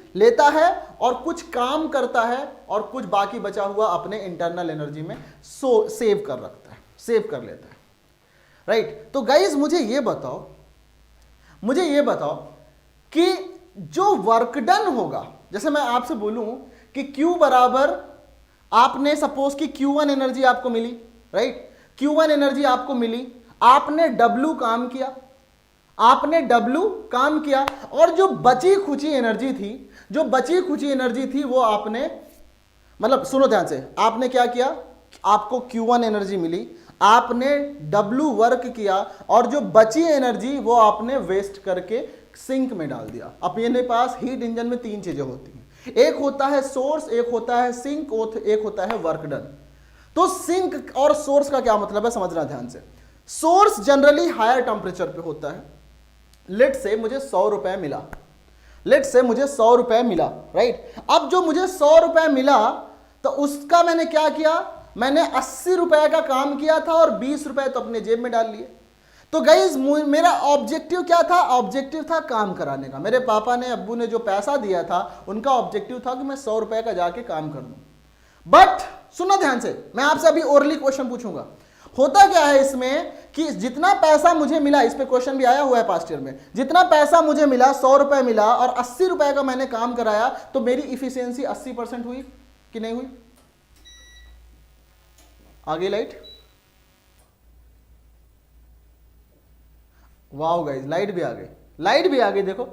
[SPEAKER 1] लेता है और कुछ काम करता है, और कुछ बाकी बचा हुआ अपने इंटरनल एनर्जी में सेव कर लेता है। राइट। तो गाइज मुझे ये बताओ कि जो वर्क डन होगा, जैसे मैं आपसे बोलूं कि Q बराबर, आपने सपोज कि Q1 एनर्जी आपको मिली, राइट, Q1 एनर्जी आपको मिली, आपने W काम किया, और जो बची खुची एनर्जी थी वो आपने, मतलब सुनो ध्यान से, आपने क्या किया, आपको Q1 एनर्जी मिली, आपने W वर्क किया, और जो बची एनर्जी वो आपने वेस्ट करके सिंक में डाल दिया। अब मेरे पास हीट इंजन में 3 चीजें होती हैं, एक होता है सोर्स, एक होता है सिंक, और एक होता है वर्क डन। तो सिंक और सोर्स का क्या मतलब है समझना ध्यान से। सोर्स जनरली हायर टेम्परेचर पे होता है। लेट से मुझे 100 रुपए मिला, राइट। अब जो मुझे 100 रुपए मिला, तो उसका मैंने क्या किया, मैंने 80 रुपए का काम किया था और 20 रुपए तो अपने जेब में डाल लिए। तो गाइज मेरा ऑब्जेक्टिव क्या था, ऑब्जेक्टिव था काम कराने का। मेरे पापा ने, अब्बू ने जो पैसा दिया था, उनका ऑब्जेक्टिव था कि मैं 100 रुपए का जाके काम कर दूं। बट सुनो ध्यान से, मैं आपसे अभी ओरली क्वेश्चन पूछूंगा। होता क्या है इसमें कि जितना पैसा मुझे मिला, इस पे क्वेश्चन भी आया हुआ है पास्ट ईयर में, जितना पैसा मुझे मिला 100 रुपए मिला और 80 रुपए का मैंने काम कराया, तो मेरी इफिशियंसी 80% हुई कि नहीं हुई? आगे लाइट, वाओ गाइस, लाइट भी आ गई। देखो,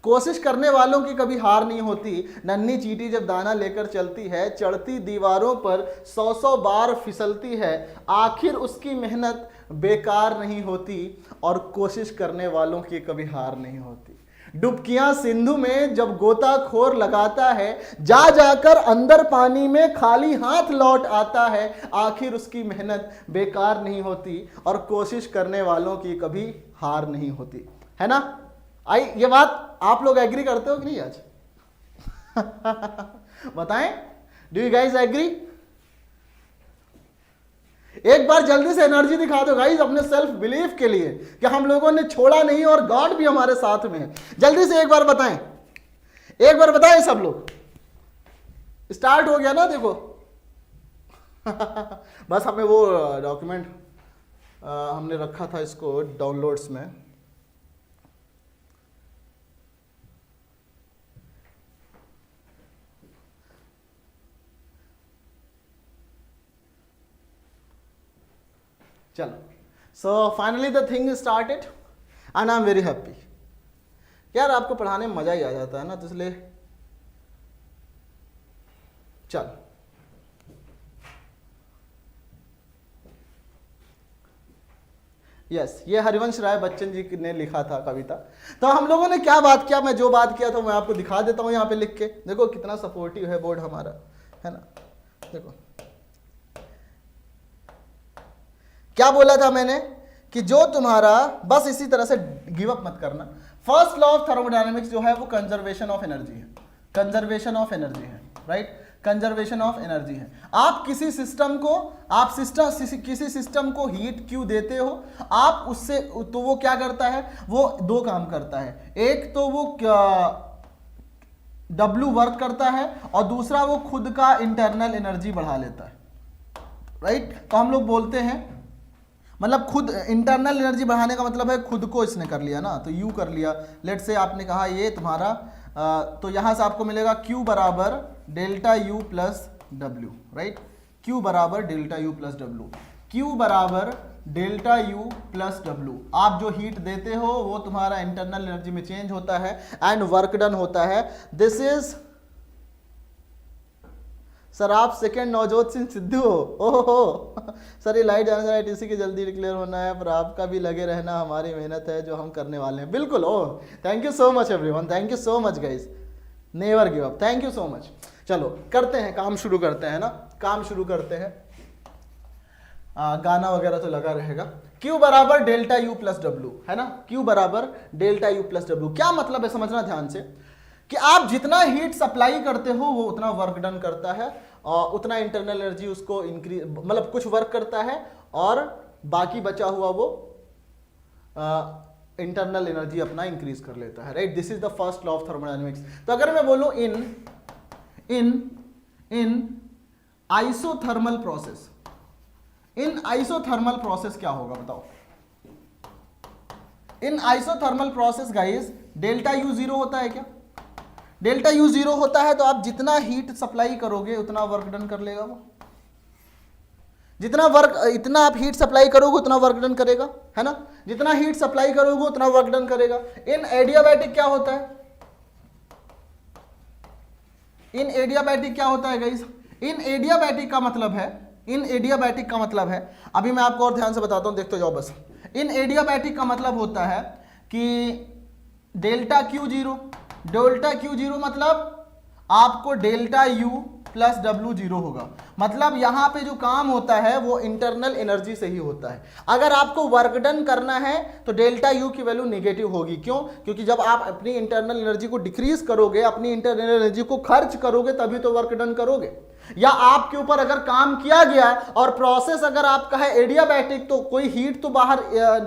[SPEAKER 1] कोशिश करने वालों की कभी हार नहीं होती। नन्ही चींटी जब दाना लेकर चलती है, चढ़ती दीवारों पर 100 बार फिसलती है, आखिर उसकी मेहनत बेकार नहीं होती, और कोशिश करने वालों की कभी हार नहीं होती। डुबकियां सिंधु में जब गोताखोर लगाता है, जा जाकर अंदर पानी में खाली हाथ लौट आता है, आखिर उसकी मेहनत बेकार नहीं होती, और कोशिश करने वालों की कभी हार नहीं होती, है ना? ये बात आप लोग एग्री करते हो कि नहीं आज? बताएं, डू यू गाइस एग्री? एक बार जल्दी से एनर्जी दिखा दो गाइस अपने सेल्फ बिलीफ के लिए कि हम लोगों ने छोड़ा नहीं और गॉड भी हमारे साथ में है। जल्दी से एक बार बताएं सब लोग। स्टार्ट हो गया ना, देखो। बस हमें वो डॉक्यूमेंट हमने रखा था इसको डाउनलोड्स में। चलो, so finally the thing started and I am very happy. यार आपको पढ़ाने में मजा ही आ जाता है ना, तो इसलिए चल यस, ये हरिवंश राय बच्चन जी ने लिखा था कविता। तो हम लोगों ने क्या बात किया, मैं जो बात किया था मैं आपको दिखा देता हूं यहाँ पे लिख के। देखो कितना सपोर्टिव है बोर्ड हमारा, है ना। देखो क्या बोला था मैंने कि जो तुम्हारा, बस इसी तरह से गिव अप मत करना। फर्स्ट लॉ ऑफ थर्मोडायनेमिक्स जो है वो कंजर्वेशन ऑफ एनर्जी है, राइट। कंजर्वेशन ऑफ एनर्जी है। आप किसी सिस्टम को हीट क्यों देते हो, आप उससे, तो वो क्या करता है, वो 2 काम करता है। एक तो वो W वर्क करता है, और दूसरा वो खुद का इंटरनल एनर्जी बढ़ा लेता है, राइट। तो हम लोग बोलते हैं, मतलब खुद इंटरनल एनर्जी बढ़ाने का मतलब है खुद को इसने कर लिया ना, तो यू कर लिया। लेट से आपने कहा ये तुम्हारा, तो यहां से आपको मिलेगा Q बराबर delta U plus W, right. Q बराबर delta U plus W, Q बराबर डेल्टा U प्लस डब्ल्यू। आप जो हीट देते हो वो तुम्हारा इंटरनल एनर्जी में चेंज होता है एंड वर्क डन होता है। दिस इज, सर आप सेकंड नवजोत सिंह सिद्धू हो? ओहो सर, ये लाइट जाने ITC की जल्दी डिक्लेयर होना है, पर आपका भी लगे रहना हमारी मेहनत है जो हम करने वाले हैं। बिल्कुल। Oh, thank you so much everyone, thank you so much guys, never give up, thank you so much. चलो करते हैं, काम शुरू करते हैं ना, काम शुरू करते हैं। गाना वगैरह तो लगा रहेगा। Q बराबर डेल्टा U प्लस डब्ल्यू, है ना। Q बराबर डेल्टा U प्लस डब्ल्यू। क्या मतलब है समझना ध्यान से, कि आप जितना हीट सप्लाई करते हो वो उतना वर्क डन करता है, और उतना इंटरनल एनर्जी उसको इंक्रीज, मतलब कुछ वर्क करता है और बाकी बचा हुआ वो इंटरनल एनर्जी अपना इंक्रीज कर लेता है, right. This is the first law of thermodynamics. तो अगर मैं बोलूं in isothermal process, in isothermal process क्या होगा बताओ। In isothermal process guys delta U zero होता है क्या? डेल्टा यू जीरो होता है तो आप जितना हीट सप्लाई करोगे उतना वर्क डन कर लेगा वो। इतना आप हीट सप्लाई करोगे उतना वर्क डन करेगा, है ना। जितना हीट सप्लाई करोगे उतना वर्क डन करेगा। इन एडियाबैटिक क्या होता है? इन एडियाबैटिक क्या होता है गाइस? इन एडियाबैटिक का मतलब है, अभी मैं आपको और ध्यान से बताता हूं, देखते जाओ बस। इन एडियाबैटिक का मतलब होता है कि डेल्टा क्यू जीरो मतलब आपको delta U plus W zero होगा। मतलब यहां पे जो काम होता है वो इंटरनल एनर्जी से ही होता है। अगर आपको वर्क डन करना है तो डेल्टा यू की वैल्यू नेगेटिव होगी। क्यों? क्योंकि जब आप अपनी इंटरनल एनर्जी को डिक्रीज करोगे, अपनी इंटरनल एनर्जी को खर्च करोगे, तभी तो वर्क डन करोगे। या आपके ऊपर अगर काम किया गया और प्रोसेस अगर आपका है एडियाबैटिक, तो कोई हीट तो बाहर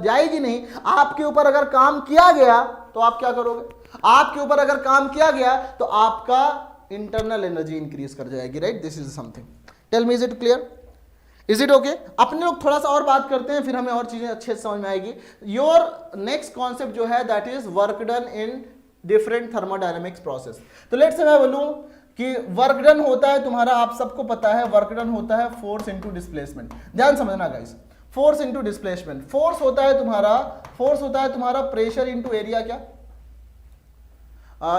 [SPEAKER 1] जाएगी नहीं। आपके ऊपर अगर काम किया गया तो आप क्या करोगे? आपके ऊपर अगर काम किया गया तो आपका इंटरनल एनर्जी इंक्रीज कर जाएगी, right. This is something. Tell me, is it clear? Is it okay? अपने लोग थोड़ा सा और बात करते हैं, फिर हमें और चीजें अच्छे से समझ में आएगी। योर नेक्स्ट कॉन्सेप्ट जो है that is work done in different thermodynamics process. तो लेट्स से मैं बोलूं कि वर्क डन होता है तुम्हारा, आप सबको पता है वर्क डन होता है फोर्स इनटू डिस्प्लेसमेंट। ध्यान समझना guys, force into displacement. Force होता है तुम्हारा प्रेशर इनटू एरिया। क्या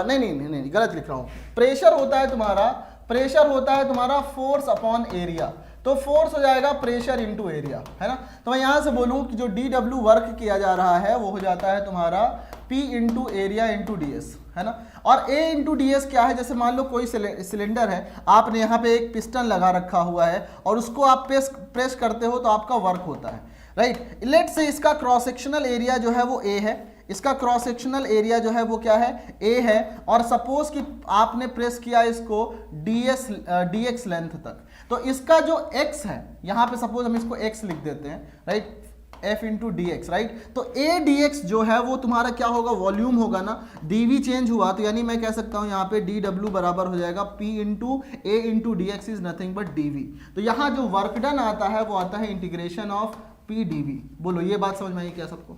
[SPEAKER 1] नहीं, गलत लिख रहा हूं। प्रेशर होता है तुम्हारा फोर्स अपॉन एरिया। तो फोर्स हो जाएगा प्रेशर इनटू एरिया, है ना। तो मैं यहां से बोलूं कि जो डी डब्ल्यू वर्क किया जा रहा है वो हो जाता है तुम्हारा P into area into D S, है ना। और A इंटू डी एस क्या है? जैसे मान लो कोई सिलेंडर है, आपने यहाँ पे एक पिस्टन लगा रखा हुआ है और उसको आप प्रेस करते हो तो आपका वर्क होता है, राइट। लेट से इसका क्रॉस सेक्शनल एरिया जो है वो A है, इसका क्रॉस सेक्शनल एरिया जो है वो क्या है? A है। और सपोज कि आपने प्रेस किया इसको dx लेंथ तक, तो इसका जो x है, यहाँ पे सपोज हम इसको x लिख देते हैं, right, F into D x, right. तो A dx जो है वो तुम्हारा क्या होगा? वॉल्यूम होगा ना। dv चेंज हुआ तो यानी मैं कह सकता हूं यहाँ पे dw बराबर हो जाएगा P into A into D x is nothing but dv। तो यहाँ जो वर्क डन आता है वो आता है इंटीग्रेशन ऑफ P dv। बोलो ये बात समझ में आई क्या सबको?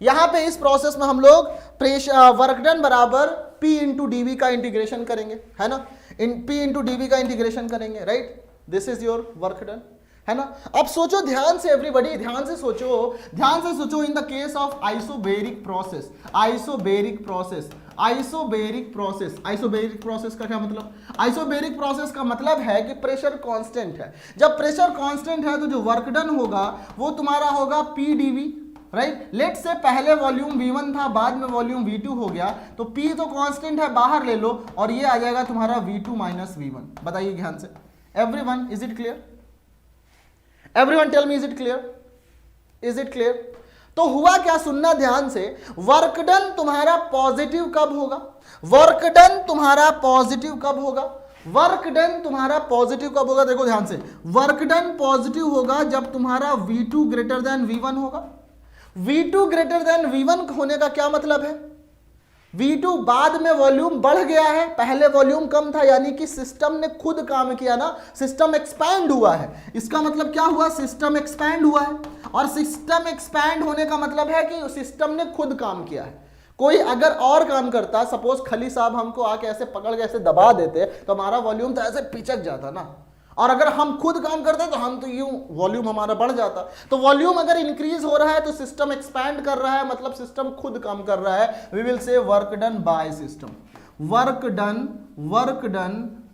[SPEAKER 1] यहां पे इस प्रोसेस में हम लोग वर्क डन बराबर P इंटू डीवी का इंटीग्रेशन करेंगे, है ना। P इंटू डीवी का इंटीग्रेशन करेंगे, right. This is your work done, है ना। अब सोचो ध्यान से, एवरीबॉडी ध्यान से सोचो in the case of isobaric process का क्या मतलब? आइसोबेरिक प्रोसेस का मतलब है कि प्रेशर कांस्टेंट है। जब प्रेशर कांस्टेंट है तो जो वर्क डन होगा वो तुम्हारा होगा P dv, राइट। लेट से पहले वॉल्यूम V1 था, बाद में वॉल्यूम V2 हो गया, तो P तो कांस्टेंट है, बाहर ले लो और ये आ जाएगा तुम्हारा V2 माइनस V1। बताइए ध्यान से everyone, is it clear? Everyone tell me, is it clear? तो हुआ क्या, सुनना ध्यान से। वर्क डन तुम्हारा पॉजिटिव कब होगा? वर्क डन तुम्हारा पॉजिटिव कब होगा? देखो ध्यान से, वर्क डन पॉजिटिव होगा जब तुम्हारा V2 ग्रेटर देन V1 होगा। V2 ग्रेटर देन V1 होने का क्या मतलब है? V2 बाद में वॉल्यूम बढ़ गया है, पहले वॉल्यूम कम था, यानी कि सिस्टम ने खुद काम किया ना, सिस्टम एक्सपैंड हुआ है। इसका मतलब क्या हुआ? सिस्टम एक्सपैंड हुआ है। और सिस्टम एक्सपैंड होने का मतलब है कि सिस्टम ने खुद काम किया है। कोई अगर और काम करता, सपोज खली साहब हमको आके ऐसे पकड़ के ऐसे दबा देते तो हमारा वॉल्यूम तो ऐसे पिचक जाता ना। और अगर हम खुद काम करते तो हम तो यूं वॉल्यूम हमारा बढ़ जाता। तो वॉल्यूम अगर इंक्रीज हो रहा है तो सिस्टम एक्सपैंड कर रहा है, मतलब सिस्टम खुद काम कर रहा है। We will say work done by system, work done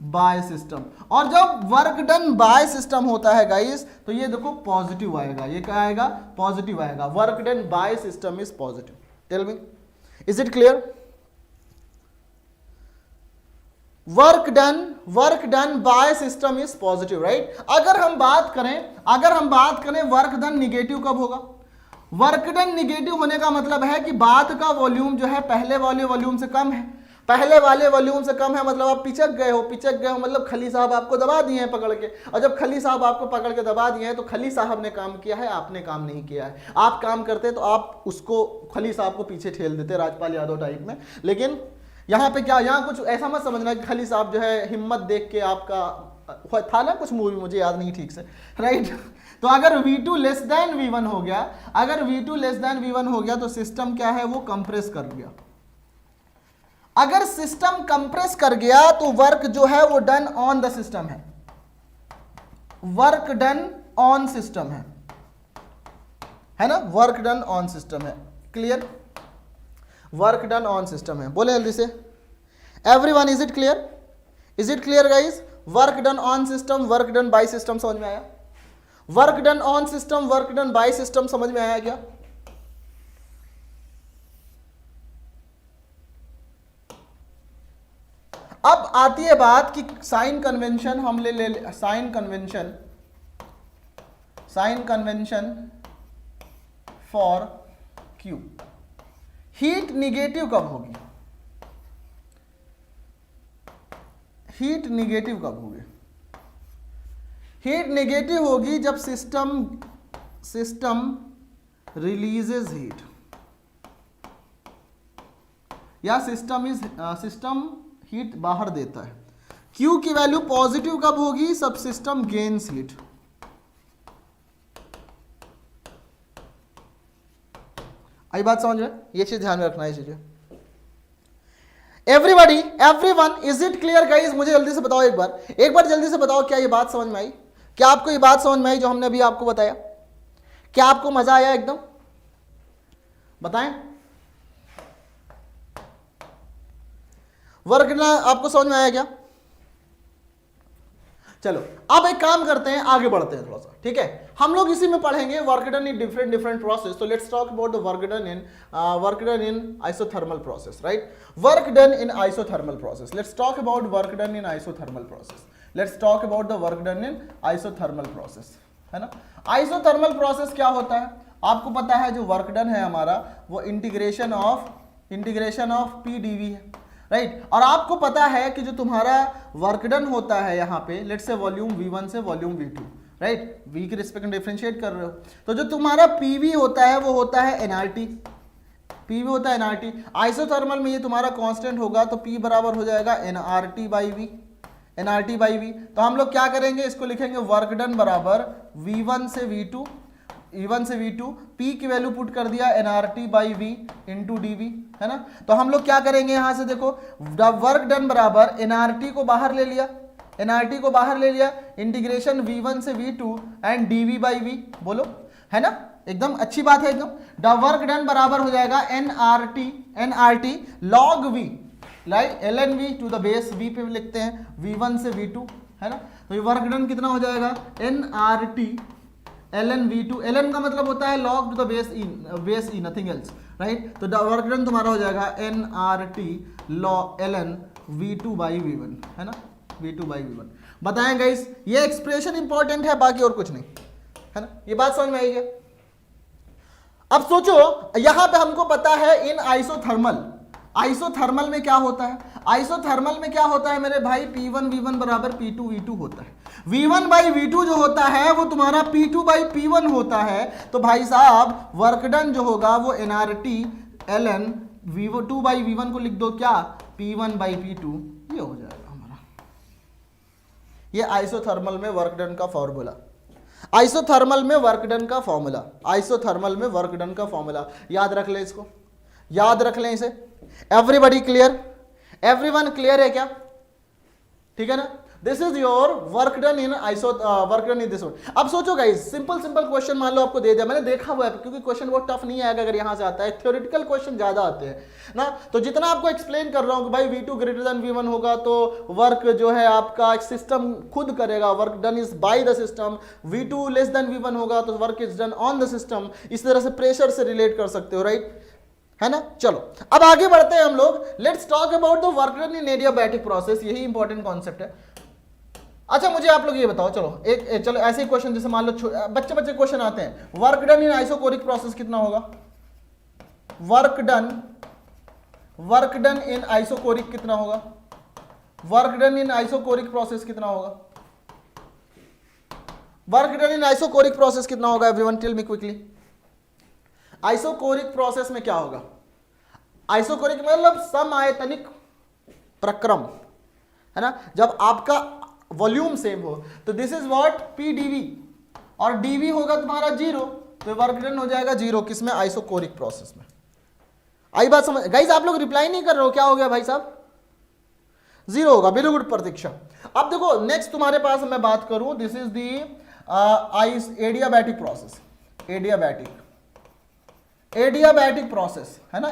[SPEAKER 1] by system. और जब वर्क डन बाय सिस्टम होता है गाइस, तो ये देखो पॉजिटिव आएगा। ये क्या आएगा? पॉजिटिव आएगा। Work done by system is positive. Tell me, is it clear? Work done by system is positive, right. अगर हम बात करें वर्क डन निगेटिव कब होगा? वर्क डन निगेटिव होने का मतलब है कि बाद का वॉल्यूम जो है पहले वाले वॉल्यूम से कम है। मतलब आप पिचक गए हो मतलब खली साहब आपको दबा दिए हैं पकड़ के। और जब खली साहब आपको पकड़ के दबा दिए हैं तो खली साहब ने काम किया है, आपने काम नहीं किया है। आप काम करते तो आप उसको खली साहब को पीछे ठेल देते, राजपाल यादव टाइप में। लेकिन यहाँ पे क्या, यहाँ कुछ ऐसा मत समझना कि खली साहब जो है हिम्मत देख के आपका था ना कुछ मूवी, मुझे याद नहीं ठीक से, राइट। तो अगर V2 लेस देन V1 हो गया, अगर V2 लेस देन V1 हो गया तो सिस्टम क्या है, वो कंप्रेस कर गया। अगर सिस्टम कंप्रेस कर गया तो वर्क जो है वो डन ऑन द सिस्टम है, वर्क डन ऑन सिस्टम है ना, वर्क डन ऑन सिस्टम है। Clear, work done on system है, बोले जल्दी से everyone, is it clear, is it clear guys? Work done on system, work done by system, समझ में आया? Work done on system, work done by system, समझ में आया क्या? अब आती है बात कि साइन कन्वेंशन हम ले sign convention for Q. Heat negative कब होगी, हीट निगेटिव कब होगी? हीट निगेटिव होगी जब सिस्टम रिलीजेस हीट, या सिस्टम हीट बाहर देता है। Q की वैल्यू पॉजिटिव कब होगी? सब सिस्टम गेन्स हीट। आई बात समझ में? ये चीज ध्यान में रखना है चीजें। Everybody, everyone, is it clear guys? मुझे जल्दी से बताओ एक बार जल्दी से बताओ, क्या ये बात समझ में आई? क्या आपको ये बात समझ में आई जो हमने अभी आपको बताया? क्या आपको मजा आया एकदम? बताएं। वर्क डन आपको समझ में आया क्या? चलो अब एक काम करते हैं, आगे बढ़ते हैं थोड़ा सा, ठीक है? हम लोग इसी में पढ़ेंगे work done in different process. तो let's talk about the work done in isothermal process, right? Work done in isothermal process, let's talk about work done in isothermal process, let's talk about the work done in isothermal process, है ना? Isothermal process क्या होता है? आपको पता है जो work done है हमारा, वो इंटीग्रेशन ऑफ PdV है, राइट? और आपको पता है कि जो तुम्हारा वर्क डन होता है यहाँ पे, लेट्स से वॉल्यूम V1 से वॉल्यूम V2, राइट? V के रिस्पेक्ट में डिफरेंशिएट कर रहे हो, तो जो तुम्हारा PV होता है वो होता है nRT, PV होता है nRT। आइसोथर्मल में ये तुम्हारा कांस्टेंट होगा, तो P बराबर हो जाएगा nRT बाई V। तो हम लोग क्या करेंगे, इसको लिखेंगे वर्क डन बराबर V1 से V2, P की वैल्यू पुट कर दिया nRT by V into dV, है ना? तो हम लोग क्या करेंगे, यहां से देखो वर्क डन बराबर nRT को बाहर ले लिया, इंटीग्रेशन V1 से V2 and dV by V, बोलो, है ना? एकदम अच्छी बात है एकदम। द वर्क डन बराबर हो जाएगा nRT log V, like ln V to the base V पे लिखते हैं, V1 से V2, है ना? तो ये वर्क डन कितना हो जाएगा, nRT ln V2, ln का मतलब होता है log to the base e, nothing else, right? तो वर्क डन तुम्हारा हो जाएगा nRT ln V2 by V1, है ना? V2 by V1। बताएं गाइस, ये एक्सप्रेशन इंपॉर्टेंट है, बाकी और कुछ नहीं, है ना? ये बात समझ में आई है? अब सोचो, यहां पे हमको पता है इन आइसोथर्मल में क्या होता है? आइसोथर्मल में क्या होता है मेरे भाई? P1 V1 बराबर P2 V2 होता है। V1 बाई V2 जो होता है वो तुम्हारा P2 बाई P1 होता है। तो भाई साहब वर्क डन जो होगा वो nRT ln V2 by V1 को लिख दो, क्या? P1 बाई P2, ये हो जाएगा हमारा। ये आइसोथर्मल में वर्क डन का फॉर्मूला, आइसोथर्मल में वर्क डन का फॉर्मूला, याद रख ले इसको, याद रख लें इसे। Everybody clear? एवरीवन क्लियर है क्या? ठीक है ना? This is your work done in this one. अब सोचो गाइस, सिंपल क्वेश्चन मान लो आपको दे दिया, मैंने देखा हुआ है, क्योंकि क्वेश्चन बहुत टफ नहीं आएगा अगर यहां से आता है, थ्योरेटिकल क्वेश्चन ज्यादा आते हैं ना। तो जितना आपको एक्सप्लेन कर रहा हूं कि भाई V2 ग्रेटर देन V1 होगा तो वर्क जो है आपका सिस्टम खुद करेगा, work done is by the system. V2 less than V1 होगा तो work is done on the system. इस तरह से प्रेशर से रिलेट कर सकते हो, राइट? है ना? चलो अब आगे बढ़ते हैं हम लोग। Let's talk about the work done in adiabatic process, यही इंपॉर्टेंट कॉन्सेप्ट है। अच्छा मुझे आप लोग ये बताओ, चलो ऐसे ही क्वेश्चन, जैसे मान लो बच्चे क्वेश्चन आते हैं, work done in isochoric process कितना होगा? वर्क डन इन आइसोकोरिक कितना होगा? Work done in isochoric process कितना होगा? Work done in isochoric process कितना होगा? Everyone tell me quickly. Isochoric process में क्या होगा? आइसोकोरिक मतलब समआयतनिक प्रक्रम, है ना? जब आपका वॉल्यूम सेम हो, तो this is what P d V, और डीवी होगा तुम्हारा 0, तो वर्क डन हो जाएगा 0 किसमें, आइसोकोरिक प्रोसेस में। आई बात समझ? गाइस आप लोग रिप्लाई नहीं कर रहे हो, क्या हो गया भाई साहब? 0 होगा, वेरी गुड प्रतीक्षा। अब देखो नेक्स्ट तुम्हारे पास मैं बात करूं, this is the adiabatic process, adiabatic process है ना,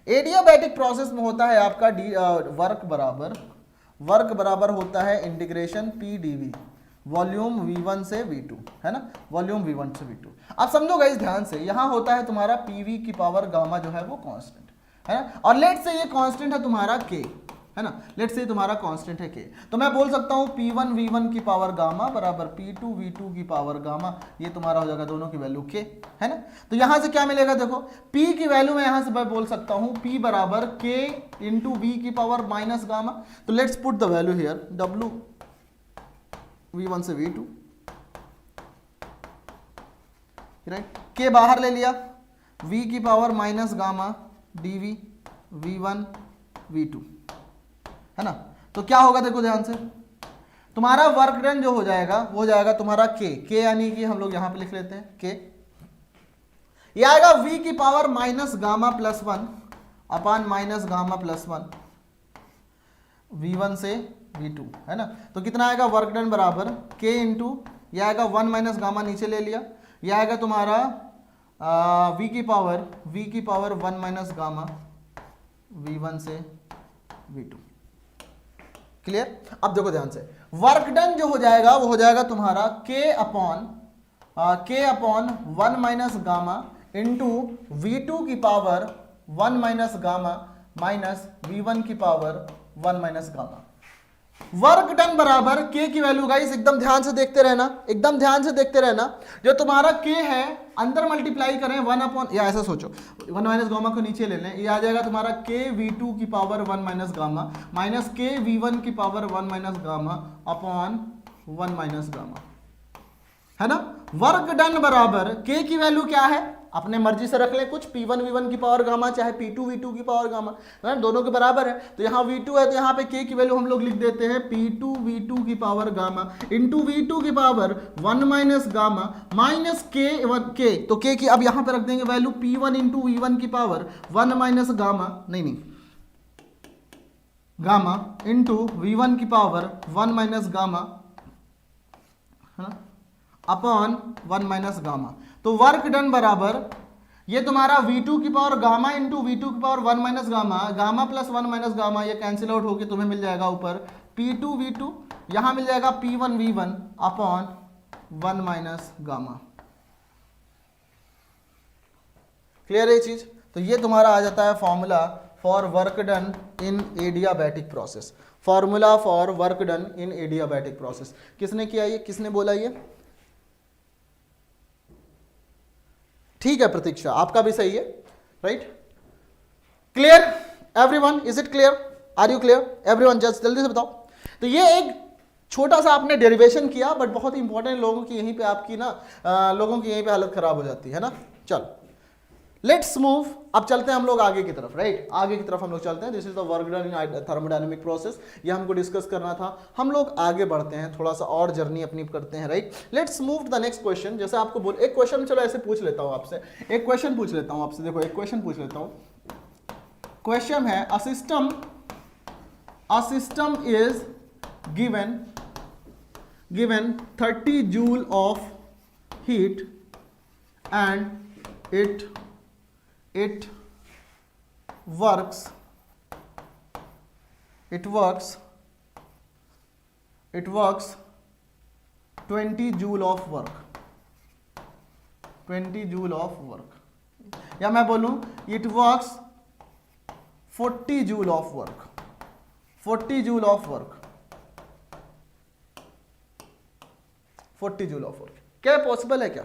[SPEAKER 1] एडियाबैटिक प्रोसेस में होता है आपका वर्क बराबर होता है integration P DV, volume v1 से v2 है ना, वॉल्यूम v1 से v2। अब समझो गाइस ध्यान से, यहां होता है तुम्हारा pv की पावर गामा जो है वो कांस्टेंट है ना, और लेट से ये कांस्टेंट है तुम्हारा k है ना, लेट से तुम्हारा कांस्टेंट है k, तो मैं बोल सकता हूं p1 v1 की पावर गामा बराबर p2 v2 की पावर गामा, ये तुम्हारा हो जाएगा दोनों की वैल्यू k है ना। तो यहां से क्या मिलेगा, देखो p की वैल्यू मैं यहां से मैं बोल सकता हूं p बराबर k इंटू v की पावर माइनस गामा, तो let's put the value here w v1 से v2 राइट, k बाहर ले लिया, v की power minus gamma dv v1 v2 है ना। तो क्या होगा देखो ध्यान से, तुम्हारा वर्क डन जो हो जाएगा वो हो जाएगा तुम्हारा k यानी कि हम लोग यहां पे लिख लेते हैं k, ये आएगा v की power minus gamma plus 1 upon minus gamma plus 1 v1 से v2 है ना। तो कितना आएगा वर्क डन बराबर k इंटू, ये आएगा 1 माइनस गामा नीचे ले लिया, ये आएगा तुम्हारा v की पावर 1 माइनस गामा v1 से v2। क्लियर? अब देखो ध्यान से, वर्क डन जो हो जाएगा वो हो जाएगा तुम्हारा k upon 1 minus gamma into v2 की power 1 minus gamma minus v1 की power 1 minus gamma. Work done बराबर k की वैल्यू गाइस एकदम ध्यान से देखते रहना, जो तुम्हारा k है अंदर मल्टीप्लाई करें 1 अपॉन, या ऐसा सोचो 1 माइनस गामा को नीचे ले लें, ये आ जाएगा तुम्हारा k v2 की power 1 minus gamma minus k v1 की power 1 minus gamma upon 1 minus gamma है ना। वर्क डन बराबर k की वैल्यू क्या है, अपने मर्जी से रख ले कुछ, p1 v1 की पावर गामा चाहे p2 v2 की पावर गामा, दोनों के बराबर है, तो यहाँ v2 है तो यहाँ पे k की वैल्यू हम लोग लिख देते हैं p2 v2 की पावर गामा इंटू v2 की power 1 minus gamma minus k, तो k की अब यहाँ पे रख देंगे वैल्यू p1 इंटू v1 की पावर 1 माइनस गामा, नहीं गामा इंटू v1 की पावर 1 माइनस गामा है ना अपॉन 1 माइनस गामा। तो वर्क डन बराबर ये तुम्हारा v2 की पावर गामा इंटू v2 की power 1 minus gamma, gamma plus 1 minus gamma ये कैंसिल आउट होकर तुम्हें मिल जाएगा ऊपर p2 v2, यहां मिल जाएगा p1 v1 upon 1 minus gamma. Clear है ये चीज? तो ये तुम्हारा आ जाता है formula for work done in adiabatic process, formula for work done in adiabatic process. किसने किया ये, किसने बोला ये? ठीक है प्रतीक्षा, आपका भी सही है, right? Clear everyone? Is it clear? Are you clear everyone? जल्दी से बताओ। तो ये एक छोटा सा आपने डेरिवेशन किया, बट बहुत इंपॉर्टेंट, लोगों की यहीं पे आपकी ना लोगों की यहीं पे हालत खराब हो जाती है ना। चल लेट्स मूव, अब चलते हैं हम लोग आगे की तरफ, राइट? आगे की तरफ हम लोग चलते हैं। This is the work done in thermodynamic process, ये हमको डिस्कस करना था। हम लोग आगे बढ़ते हैं, थोड़ा सा और जर्नी अपनी करते हैं, right? Let's move to the next question. जैसे आपको बोल, एक क्वेश्चन चलो ऐसे पूछ लेता हूं आपसे, एक क्वेश्चन पूछ लेता हूं आपसे। देखो एक क्वेश्चन पूछ लेता हूं, क्वेश्चन है a system is given 30 joule of heat and it works 20 joule of work, 20 joule of work, या मैं बोलूं it works 40 joule of work, 40 joule of work, 40 joule of work. क्या पॉसिबल है क्या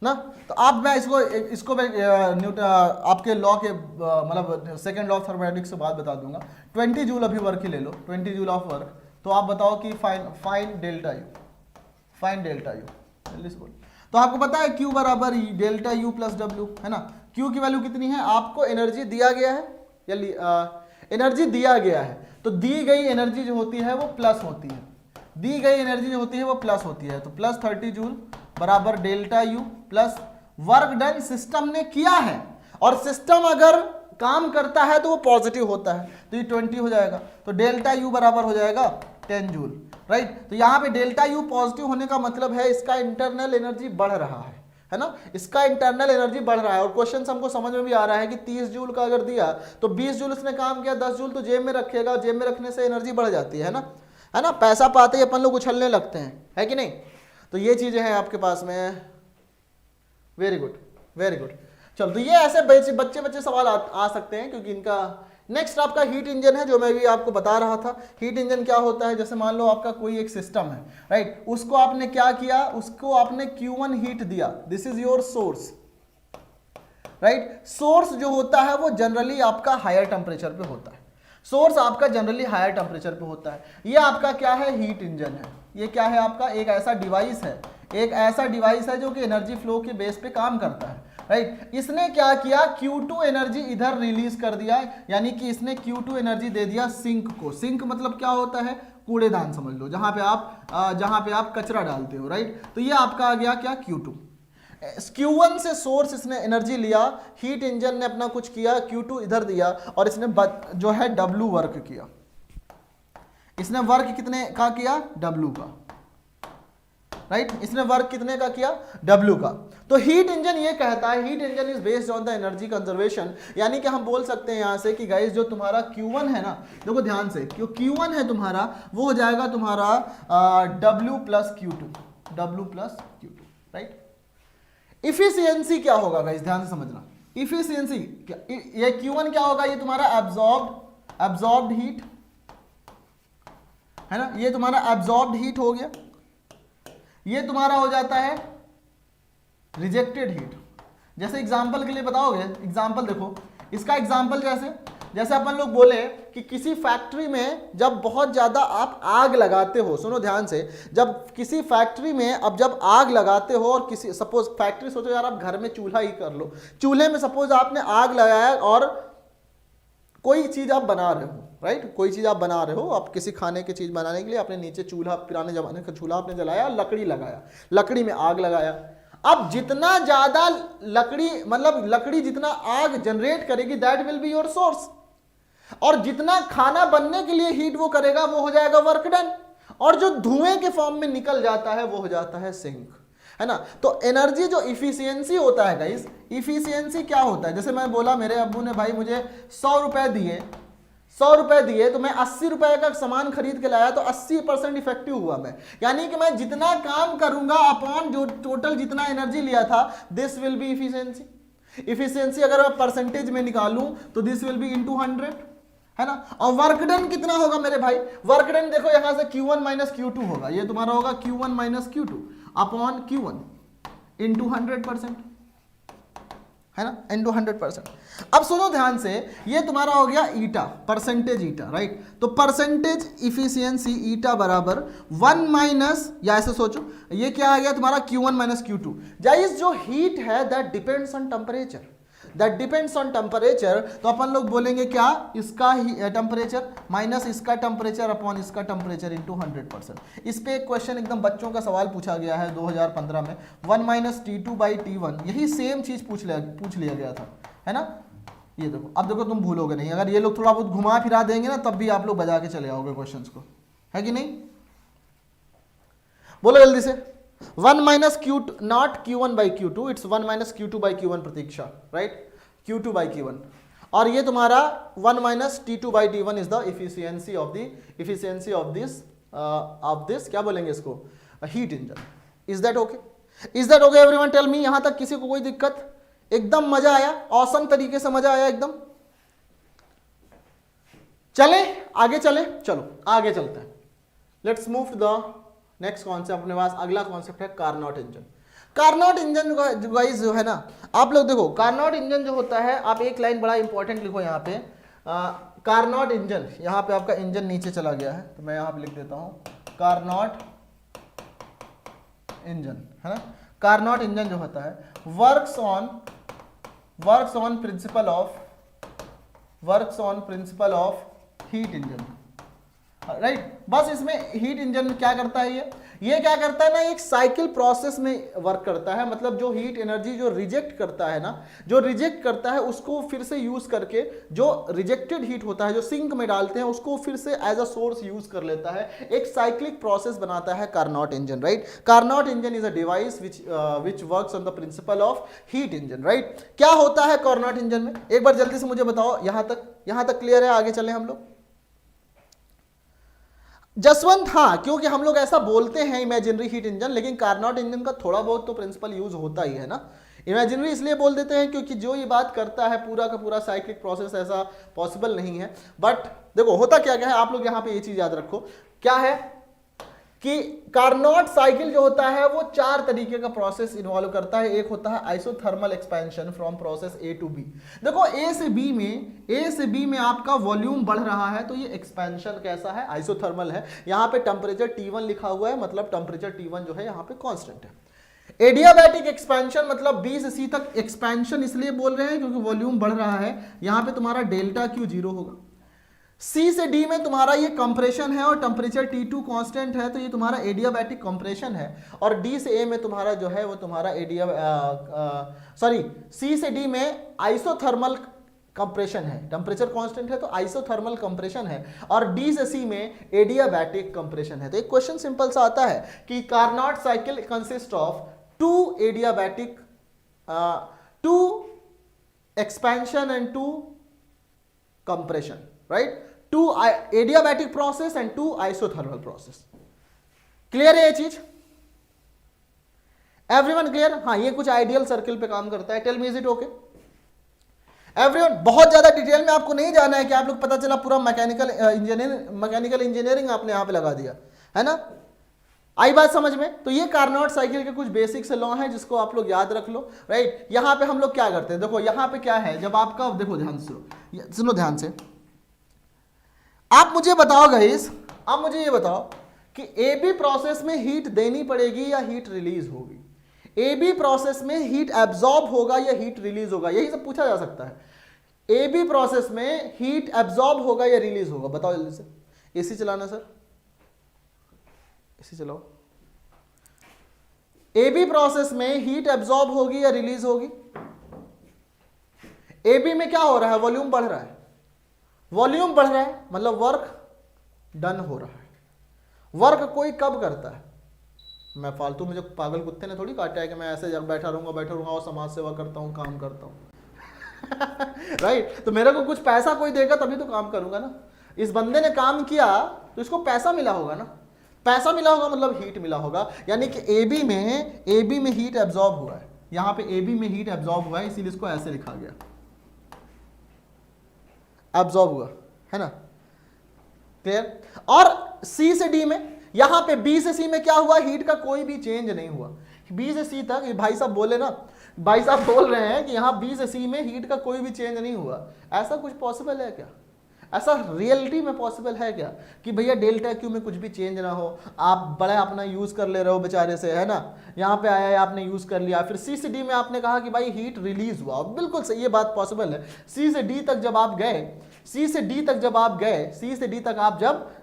[SPEAKER 1] ना? तो आप मैं इसको मैं आपके लॉ के मतलब सेकंड लॉ ऑफ थर्मोडायनेमिक्स से बात बता दूंगा। 20 जूल अभी वर्क ही ले लो, 20 जूल ऑफ वर्क। तो आप बताओ कि fine delta U, fine delta U, जल्दी से बोलो। तो आपको पता है Q बराबर डेल्टा यू प्लस डब्ल्यू है ना। Q की वैल्यू कितनी है? आपको एनर्जी दिया गया है, एनर्जी दिया गया है, तो दी गई एनर्जी जो होती है वो प्लस होती है, दी गई एनर्जी जो होती है वो प्लस होती है, तो प्लस 30 जूल बराबर delta U plus work done system ने किया है, और सिस्टम अगर काम करता है तो वो पॉजिटिव होता है, तो ये 20 हो जाएगा, तो डेल्टा यू बराबर हो जाएगा 10 जूल, राइट। तो यहाँ पे डेल्टा यू पॉजिटिव होने का मतलब है इसका इंटरनल एनर्जी बढ़ रहा है ना, इसका इंटरनल एनर्जी बढ़ रहा है। और क्वेश्चन हमको समझ में भी आ रहा है कि 30 जूल का अगर दिया तो 20 जूल इसने काम किया, 10 जूल तो जेब में रखेगा, जेब में रखने से एनर्जी बढ़ जाती है ना, पैसा पाते ही अपन लोग उछलने लगते हैं, है कि नहीं। तो ये चीजें हैं आपके पास में, वेरी गुड वेरी गुड। चलो, तो ये ऐसे बच्चे सवाल आ सकते हैं, क्योंकि इनका नेक्स्ट आपका हीट इंजन है, जो मैं भी आपको बता रहा था। हीट इंजन क्या होता है, जैसे मान लो आपका कोई एक सिस्टम है, राइट, उसको आपने क्या किया, उसको आपने Q1 हीट दिया, this is your source, right. Source जो होता है वो जनरली आपका हायर टेम्परेचर पे होता है, सोर्स आपका जनरली हायर टेम्परेचर पे होता है। ये आपका क्या है, हीट इंजन है। ये क्या है आपका, एक ऐसा डिवाइस है, एक ऐसा डिवाइस है जो कि एनर्जी फ्लो के बेस पे काम करता है, राइट। इसने क्या किया, Q2 एनर्जी इधर रिलीज कर दिया, यानी कि इसने Q2 एनर्जी दे दिया सिंक को। सिंक मतलब क्या होता है, कूड़ेदान समझ लो, जहां पे आप कचरा डालते हो, राइट। तो ये आपका आ गया क्या, Q2। Q1 से सोर्स इसने एनर्जी लिया, हीट इंजन ने अपना कुछ किया, Q2 इधर दिया, और इसने जो है W वर्क किया। इसने वर्क कितने का किया, W का, राइट। इसने वर्क कितने का किया, W का। तो हीट इंजन ये कहता है, heat engine is based on the energy conservation, यानी कि हम बोल सकते हैं यहां से कि गाइस जो तुम्हारा Q1 है ना, देखो ध्यान से, Q1 है तुम्हारा, वो हो जाएगा तुम्हारा W plus Q2, right. Efficiency क्या होगा गाइस, ध्यान से समझना, इफिशियंसी ये Q1 क्या होगा, ये तुम्हारा एब्जॉर्ब्ड हीट है ना, ये तुम्हारा एब्जॉर्ब्ड हीट हो गया। ये तुम्हारा हो जाता है रिजेक्टेड हीट। जैसे एग्जांपल के लिए बताओगे, एग्जांपल देखो, इसका एग्जांपल जैसे अपन लोग बोले कि किसी फैक्ट्री में जब बहुत ज्यादा आप आग लगाते हो, सुनो ध्यान से, जब किसी फैक्ट्री में अब जब आग लगाते हो, और किसी सपोज फैक्ट्री, सोचो यार आप घर में चूल्हा ही कर लो, चूल्हे में सपोज आपने आग लगाया और कोई चीज आप बना रहे हो, राइट, कोई चीज आप बना रहे हो, आप किसी खाने की चीज बनाने के लिए आपने नीचे चूल्हा, पुराने जमाने का चूल्हा आपने जलाया, लकड़ी लगाया, लकड़ी में आग लगाया। अब जितना ज्यादा लकड़ी जितना आग जनरेट करेगी, that will be your source, और जितना खाना बनने के लिए हीट वो करेगा वो हो जाएगा वर्क डन, और जो धुएं के फॉर्म में निकल जाता है वो हो जाता है सिंक, है ना। तो एनर्जी जो इफिशियंसी होता है गाइस, इफिशियंसी क्या होता है, जैसे मैं बोला मेरे अब्बू ने भाई मुझे 100 रुपए दिए, तो मैं 80 रुपए का सामान खरीद के लाया, तो 80% इफेक्टिव हुआ मैं, यानी कि मैं जितना काम करूंगा अपॉन जो टोटल जितना एनर्जी लिया था, this will be efficiency. Efficiency अगर मैं परसेंटेज में निकालूं तो दिस विल बी इनटू 100, है ना। और वर्क डन कितना होगा मेरे भाई, वर्क डन देखो यहां से Q1 माइनस Q2 होगा, ये तुम्हारा होगा Q1 minus Q2 upon Q1 into 100%, है ना, इंटू 100%। अब सुनो ध्यान से, ये तुम्हारा हो गया ईटा, परसेंटेज ईटा, राइट। तो परसेंटेज इफिशियंसी ईटा बराबर 1 माइनस, या ऐसे सोचो, ये क्या आ गया तुम्हारा Q1 माइनस Q2। गाइस जो हीट है दैट डिपेंड्स ऑन टेम्परेचर, तो अपन लोग बोलेंगे क्या, इसका टेम्परेचर माइनस इसका टेम्परेचर अपॉन इसका टेम्परेचर इंटू 100%। इस पे एक क्वेश्चन एकदम बच्चों का सवाल पूछा गया है 2015 में, 1 माइनस T2 बाई T1, यही सेम चीज पूछ लिया गया था, है ना। ये देखो, अब देखो तुम भूलोगे नहीं, अगर ये लोग थोड़ा बहुत घुमा फिरा देंगे ना, तब भी आप लोग बजा के चले आओगे क्वेश्चंस को, है कि नहीं, बोलो जल्दी से। 1 minus Q2 not Q1 by Q2, it's 1 minus Q2 by Q1 Pratiksha, right, Q2 by Q1, और ये तुम्हारा 1 minus T2 by T1 is the efficiency of this क्या बोलेंगे इसको, heat engine. Is that okay everyone, tell me, यहां तक किसी को कोई दिक्कत, एकदम मजा आया, ऑसम तरीके से मजा आया एकदम। चले चलो आगे चलते हैं, let's move to the next concept. अपने पास अगला कॉन्सेप्ट है Carnot engine. Carnot engine guys जो है ना, आप लोग देखो, कार्नोट इंजन जो होता है, आप एक लाइन बड़ा इंपॉर्टेंट लिखो यहाँ पे, कार्नोट इंजन, यहाँ पे आपका इंजन नीचे चला गया है, तो मैं यहाँ पे लिख देता हूँ कार्नोट इंजन, है ना। कार्नोट इंजन जो होता है works on principle of works on principle of heat engine, right. बस इसमें हीट इंजन क्या करता है, ये क्या करता है ना, एक साइकिल प्रोसेस में वर्क करता है। मतलब जो हीट एनर्जी जो रिजेक्ट करता है ना, जो रिजेक्ट करता है उसको फिर से यूज करके, जो रिजेक्टेड हीट होता है जो सिंक में डालते हैं उसको फिर से एज अ सोर्स यूज कर लेता है। एक साइक्लिक प्रोसेस बनाता है Carnot engine, right. Carnot engine is a device which works on the principle of heat engine, right. क्या होता है कार्नोट इंजन में, एक बार जल्दी से मुझे बताओ। यहां तक क्लियर है? आगे चले हम लोग। जसवंत, हाँ, क्योंकि हम लोग ऐसा बोलते हैं इमेजिनरी हीट इंजन, लेकिन कार्नोट इंजन का थोड़ा बहुत तो प्रिंसिपल यूज होता ही है ना। इमेजिनरी इसलिए बोल देते हैं क्योंकि जो ये बात करता है पूरा का पूरा साइक्लिक प्रोसेस ऐसा पॉसिबल नहीं है। बट देखो होता क्या क्या है, आप लोग यहां पे ये चीज याद रखो, क्या है कि कार्नोट साइकिल जो होता है वो 4 तरीके का प्रोसेस इन्वॉल्व करता है। एक होता है isothermal expansion from process A to B. देखो ए से बी में आपका वॉल्यूम बढ़ रहा है, तो ये एक्सपेंशन कैसा है, आइसोथर्मल है। यहां पे टेम्परेचर T1 लिखा हुआ है, मतलब टेम्परेचर T1 जो है यहां पे कांस्टेंट है। एडियाबैटिक एक्सपेंशन मतलब बी से सी तक एक्सपेंशन इसलिए बोल रहे हैं क्योंकि वॉल्यूम बढ़ रहा है। यहां पे तुम्हारा डेल्टा क्यू 0 होगा। सी से डी में तुम्हारा ये कंप्रेशन है और टेम्परेचर T2 कांस्टेंट है, तो ये तुम्हारा एडियाबैटिक कंप्रेशन है। और डी से ए में तुम्हारा जो है वो तुम्हारा सी से डी में आइसोथर्मल कंप्रेशन है, टेम्परेचर कांस्टेंट है तो आइसोथर्मल कंप्रेशन है। और डी से सी में एडियाबैटिक कंप्रेशन है। तो एक क्वेश्चन सिंपल सा आता है कि Carnot cycle consist of 2 adiabatic, 2 expansion and 2 compression, right. 2 adiabatic process and 2 isothermal process। Clear है ये चीज? Everyone clear? हाँ, ये कुछ आइडियल सर्किल पे काम करता है। Tell me, is it okay everyone? बहुत ज्यादा डिटेल में आपको नहीं जाना है कि आप लोग पता चला पूरा मैकेनिकल इंजीनियरिंग आपने यहां पे लगा दिया है ना। आई बात समझ में? तो ये कार्नोट साइकिल के कुछ बेसिक से लॉ हैं जिसको आप लोग याद रख लो, राइट। यहां पे हम लोग क्या करते हैं, देखो यहां पे क्या है, जब आपका, देखो ध्यान से सुनो ध्यान से, आप मुझे बताओ गाइस, आप मुझे ये बताओ कि ए बी प्रोसेस में हीट देनी पड़ेगी या हीट रिलीज होगी? ए बी प्रोसेस में हीट एब्जॉर्ब होगा या हीट रिलीज होगा? यही सब पूछा जा सकता है। ए बी प्रोसेस में हीट एब्जॉर्ब होगा या रिलीज होगा? बताओ जल्दी से। एसी चलाना सर, एसी चलाओ। ए बी प्रोसेस में हीट एब्जॉर्ब होगी या रिलीज होगी? ए बी में क्या हो रहा है, वॉल्यूम बढ़ रहा है। वॉल्यूम बढ़ रहा है मतलब वर्क डन हो रहा है। वर्क कोई कब करता है? मैं फालतू, मुझे पागल कुत्ते ने थोड़ी काटा है कि मैं ऐसे जब बैठा रहूंगा और समाज सेवा करता हूं, काम करता हूं राइट। तो मेरे को कुछ पैसा कोई देगा तभी तो काम करूंगा ना। इस बंदे ने काम किया तो इसको पैसा मिला होगा ना। पैसा मिला होगा मतलब हीट मिला होगा। यानी कि ए बी में हीट एब्जॉर्ब हुआ है। यहां पे ए बी में हीट एब्जॉर्ब हुआ है, इसीलिए इसको ऐसे लिखा गया, एब्जॉर्ब हुआ है ना। क्लियर? और सी से डी में, यहां पे बी से सी में क्या हुआ, हीट का कोई भी चेंज नहीं हुआ। बी से सी तक, भाई साहब बोले ना, भाई साहब बोल रहे हैं कि यहां बी से सी में हीट का कोई भी चेंज नहीं हुआ। ऐसा कुछ पॉसिबल है क्या? ऐसा रियलिटी में पॉसिबल है क्या कि भैया डेल्टा क्यू में कुछ भी चेंज ना हो, आप बड़ा अपना यूज कर ले रहे हो बेचारे से, है ना। यहाँ पे आया है, आपने यूज कर लिया, फिर सी से डी में आपने कहा कि भाई हीट रिलीज हुआ। बिल्कुल सही, ये बात पॉसिबल है। सी से डी तक जब आप गए, सी से डी तक जब आप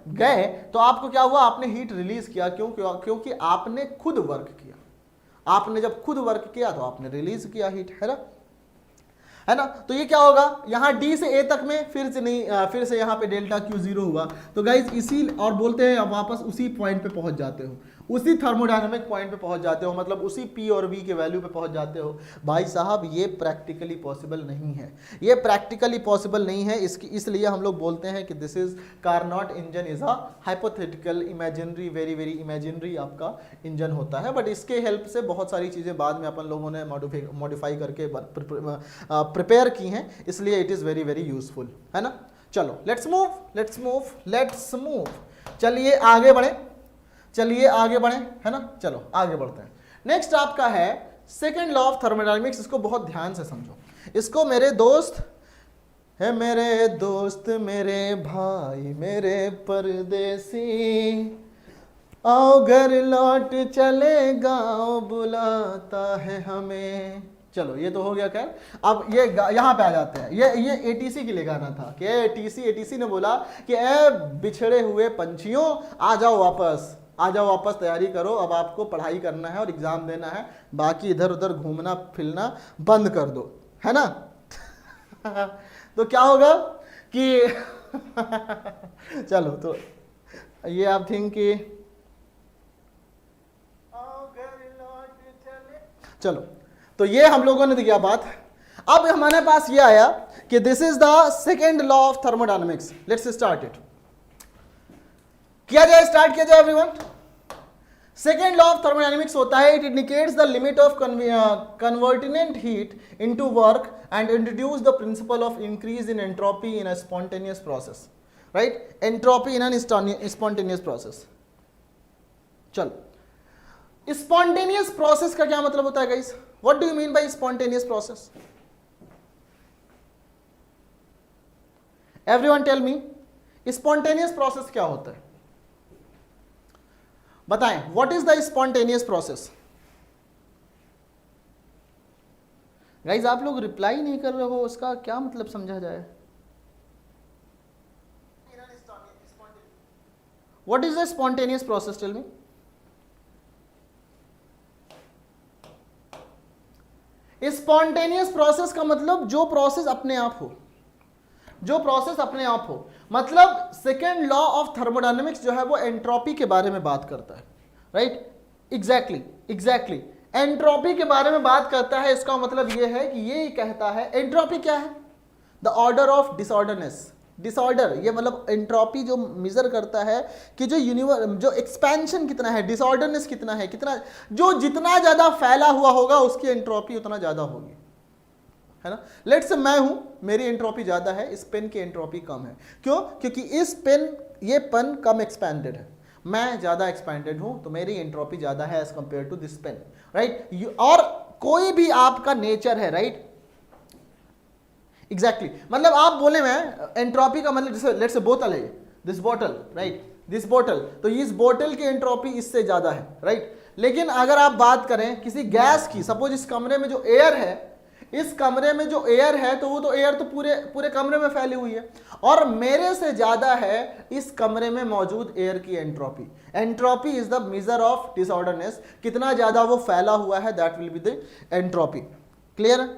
[SPEAKER 1] गए तो आपको क्या हुआ, आपने हीट रिलीज किया। क्योंकि आपने खुद वर्क किया। आपने जब खुद वर्क किया तो आपने रिलीज किया हीट, है ना। तो ये क्या होगा, यहां डी से ए तक में फिर से यहां पे डेल्टा क्यू 0 हुआ। तो गाइज इसी, और बोलते हैं अब वापस उसी पॉइंट पे पहुंच जाते हो, उसी थर्मोडायनामिक पॉइंट पे पहुंच जाते हो, मतलब उसी पी और वी के वैल्यू पे पहुंच जाते हो। भाई साहब ये प्रैक्टिकली पॉसिबल नहीं है, ये प्रैक्टिकली पॉसिबल नहीं है। इसलिए हम लोग बोलते हैं कि this is Carnot engine is a hypothetical imaginary, very very imaginary आपका इंजन होता है। बट इसके हेल्प से बहुत सारी चीज़ें बाद में अपन लोगों ने मॉडिफाई करके प्रिपेयर की हैं, इसलिए it is very very useful, है ना। चलो लेट्स मूव, चलिए आगे बढ़े, है ना। चलो आगे बढ़ते हैं। नेक्स्ट आपका है सेकेंड लॉ ऑफ थर्मोडायनामिक्स। इसको बहुत ध्यान से समझो। इसको मेरे दोस्त मेरे भाई मेरे परदेसी, आओ घर लौट चले गाँव बुलाता है हमें। चलो ये तो हो गया। खैर अब ये यहाँ पे आ जाते हैं, ये एटीसी के लिए गाना था कि एटीसी ने बोला कि ए बिछड़े हुए पंछियों आ जाओ वापस, आ जाओ वापस, तैयारी करो, अब आपको पढ़ाई करना है और एग्जाम देना है, बाकी इधर उधर घूमना फिरना बंद कर दो, है ना। तो क्या होगा कि चलो तो ये आप थिंक कि चलो तो ये हम लोगों ने दिया बात। अब हमारे पास ये आया कि this is the second law of thermodynamics. Let's start it. किया जाए, स्टार्ट किया जाए everyone. Second law of thermodynamics होता है, it indicates the limit of converting heat into work and introduce the principle of increase in entropy in a spontaneous process, right. Entropy in an spontaneous process. चलो, spontaneous process का क्या मतलब होता है guys? What do you mean by spontaneous process? Everyone tell me, spontaneous process क्या होता है? बताएं, what is the spontaneous process? Guys आप लोग रिप्लाई नहीं कर रहे हो, उसका क्या मतलब समझा जाए? What is the spontaneous process? Tell me. Spontaneous process का मतलब जो प्रोसेस अपने आप हो, जो प्रोसेस अपने आप हो। मतलब सेकेंड लॉ ऑफ थर्मोडायनेमिक्स जो है वो एंट्रोपी के बारे में बात करता है, राइट। एग्जैक्टली एंट्रोपी के बारे में बात करता है। इसका मतलब ये है कि ये कहता है एंट्रोपी क्या है? The order of disorderness. Disorder ये मतलब एंट्रोपी जो मेजर करता है कि जो एक्सपेंशन कितना है, डिसऑर्डरनेस कितना है, कितना जो जितना ज्यादा फैला हुआ होगा उसकी एंट्रोपी उतना ज्यादा होगी, है ना। लेट्स से मैं हूं, मेरी एंट्रोपी ज्यादा है, इस पेन की एंट्रोपी कम है। क्यों? क्योंकि इस पेन, ये पेन कम एक्सपैंडेड है, मैं ज्यादा एक्सपैंडेड हूं, तो मेरी एंट्रोपी ज्यादा है as compare to this pen, right. और कोई भी आपका नेचर है, राइट। एग्जैक्टली मतलब आप बोले मैं एंट्रोपी का मतलब, जैसे लेट्स से बोतल है, दिस बोतल, राइट, दिस बोतल, तो इस बोतल की एंट्रोपी इससे ज्यादा है, राइट। लेकिन अगर आप बात करें किसी गैस की, सपोज इस कमरे में जो एयर है, इस कमरे में जो एयर है, तो वो तो एयर तो पूरे कमरे में फैली हुई है, और मेरे से ज्यादा है इस कमरे में मौजूद एयर की entropy. Entropy is the measure of disorderness, कितना ज्यादा वो फैला हुआ है, that will be the entropy. Clear?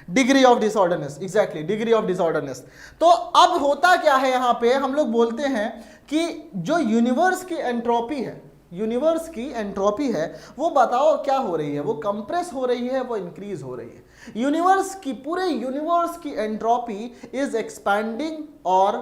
[SPEAKER 1] Degree of disorderness, exactly degree of disorderness. तो अब होता क्या है, यहां पे हम लोग बोलते हैं कि जो यूनिवर्स की एंट्रोपी है, यूनिवर्स की एंट्रोपी है, वो बताओ क्या हो रही है? वो कंप्रेस हो रही है, वो इंक्रीज हो रही है? यूनिवर्स की, पूरे यूनिवर्स की एंट्रोपी इज एक्सपैंडिंग और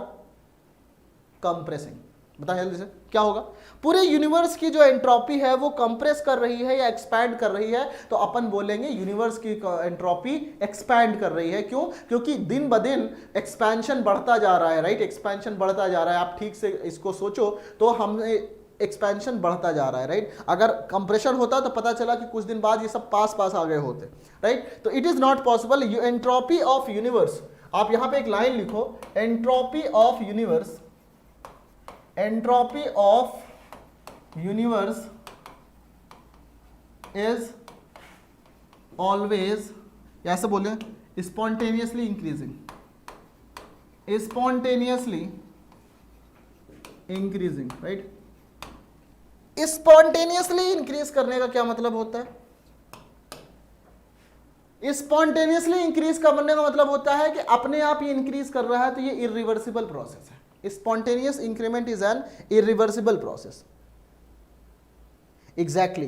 [SPEAKER 1] कंप्रेसिंग। बताएं जल्दी से क्या होगा? पूरे यूनिवर्स की जो एंट्रोपी है वो कंप्रेस कर रही है या एक्सपैंड कर रही है, तो अपन बोलेंगे यूनिवर्स की एंट्रोपी एक्सपैंड कर रही है। क्यों? क्योंकि दिन ब दिन एक्सपेंशन बढ़ता जा रहा है, राइट। एक्सपेंशन बढ़ता जा रहा है, आप ठीक से इसको सोचो तो हमने एक्सपेंशन बढ़ता जा रहा है, राइट। अगर कंप्रेशन होता तो पता चला कि कुछ दिन बाद ये सब पास आ गए होते, राइट। तो it is not possible. Entropy of universe, आप यहां पे एक लाइन लिखो, entropy of universe, entropy of universe is always, ऐसे बोले, spontaneously increasing, spontaneously increasing, right. Spontaneously increase करने का क्या मतलब होता है? स्पॉन्टेनियसली इंक्रीज करने का मतलब होता है कि अपने आप ही इंक्रीज कर रहा है, तो ये इरिवर्सिबल प्रोसेस है। Spontaneous increment is an irreversible process. Exactly,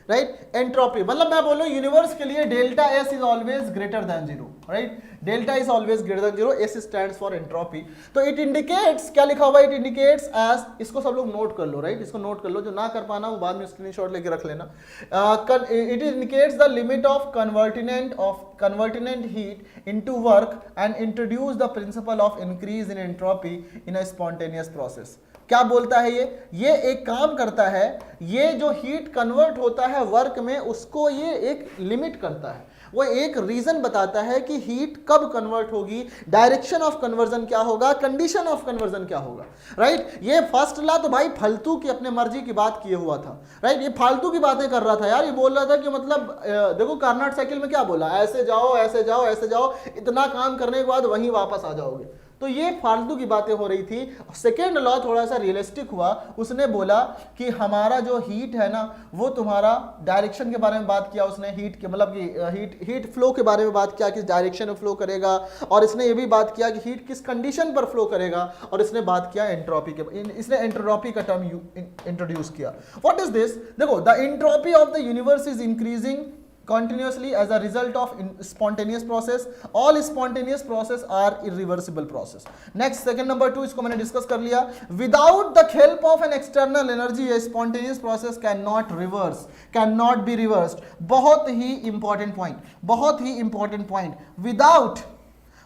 [SPEAKER 1] right. Entropy मतलब मैं बोलूं यूनिवर्स के लिए delta S is always greater than zero, right. Delta is always greater than zero, S stands for entropy. तो इट इंडिकेट्स, क्या लिखा हुआ? इट इंडिकेट्स एज, इसको सब लोग नोट कर लो, राइट। इसको नोट कर लो, जो ना कर पाना वो बाद में स्क्रीनशॉट लेके रख लेना। It indicates the limit of converting heat into work and introduce the principle of increase in entropy in a spontaneous process. क्या बोलता है ये एक काम करता है, ये जो हीट कन्वर्ट होता है वर्क में, उसको ये एक लिमिट करता है। वो एक रीजन बताता है कि हीट कब कन्वर्ट होगी, डायरेक्शन ऑफ कन्वर्जन क्या होगा, कंडीशन ऑफ कन्वर्जन क्या होगा, राइट। ये फर्स्ट लॉ तो भाई फालतू की अपने मर्जी की बात किए हुआ था, राइट। ये फालतू की बातें कर रहा था यार। ये बोल रहा था कि मतलब देखो कार्नोट साइकिल में क्या बोला, ऐसे जाओ ऐसे जाओ ऐसे जाओ, इतना काम करने के बाद वहीं वापस आ जाओगे। तो ये फालतू की बातें हो रही थी। सेकेंड लॉ थोड़ा सा रियलिस्टिक हुआ। उसने बोला कि हमारा जो हीट है ना, वो तुम्हारा डायरेक्शन के बारे में बात किया उसने, हीट के मतलब कि हीट फ्लो के बारे में बात किया, किस डायरेक्शन में फ्लो करेगा, और इसने ये भी बात किया कि हीट किस कंडीशन पर फ्लो करेगा, और इसने बात किया एंट्रोपी के, इसने एंट्रोपी का टर्म इंट्रोड्यूस किया। What is this? देखो, the entropy of the universe is increasing continuously as a result of spontaneous process. All spontaneous process are irreversible process. Next, second number 2 इसको मैंने डिस्कस कर लिया। Without the help of an external energy, a spontaneous process cannot reverse, cannot be reversed. बहुत ही important point, बहुत ही important point.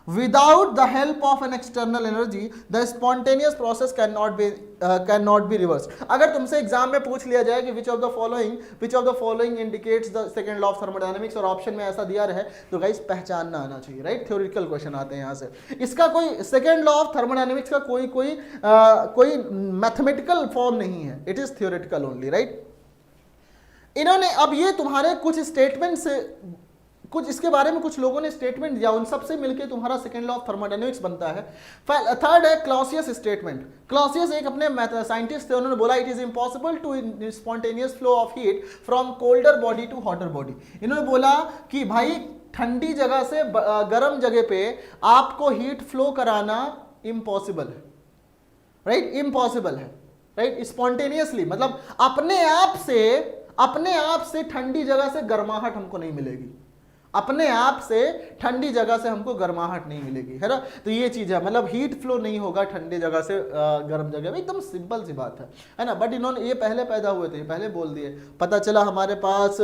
[SPEAKER 1] Without the help of an external energy, the spontaneous process cannot be reversed. अगर तुमसे exam में पूछ लिया जाए कि which of the following indicates the second law of thermodynamics, और ऑप्शन में ऐसा दिया रहे, तो गाइस पहचानना आना चाहिए, राइट। थ्योरेटिकल क्वेश्चन आते हैं यहाँ से। इसका कोई सेकेंड लॉ ऑफ थर्मोडायनेमिक्स का कोई मैथमेटिकल फॉर्म नहीं है, it is theoretical only, right. इन्होंने अब ये तुम्हारे कुछ स्टेटमेंट से, कुछ इसके बारे में कुछ लोगों ने स्टेटमेंट दिया, उन सब से मिलकर तुम्हारा सेकंड लॉ ऑफ थर्मोडायनेमिक्स बनता है। थर्ड है क्लॉसियस स्टेटमेंट। क्लॉसियस एक अपने साइंटिस्ट थे, उन्होंने बोला it is impossible to spontaneous flow of heat from colder body to hotter body. इन्होंने बोला कि भाई ठंडी जगह से गर्म जगह पे आपको हीट फ्लो कराना इम्पॉसिबल है, राइट, इम्पॉसिबल है, राइट। स्पॉन्टेनियसली मतलब अपने आप से ठंडी जगह से गर्माहट हमको नहीं मिलेगी, अपने आप से ठंडी जगह से हमको गर्माहट नहीं मिलेगी, है ना। तो ये चीज है, मतलब हीट फ्लो नहीं होगा ठंडी जगह से गर्म जगह में, एकदम सिंपल सी बात है ना। बट इन्होंने ये पहले पैदा हुए थे, पहले बोल दिए, पता चला हमारे पास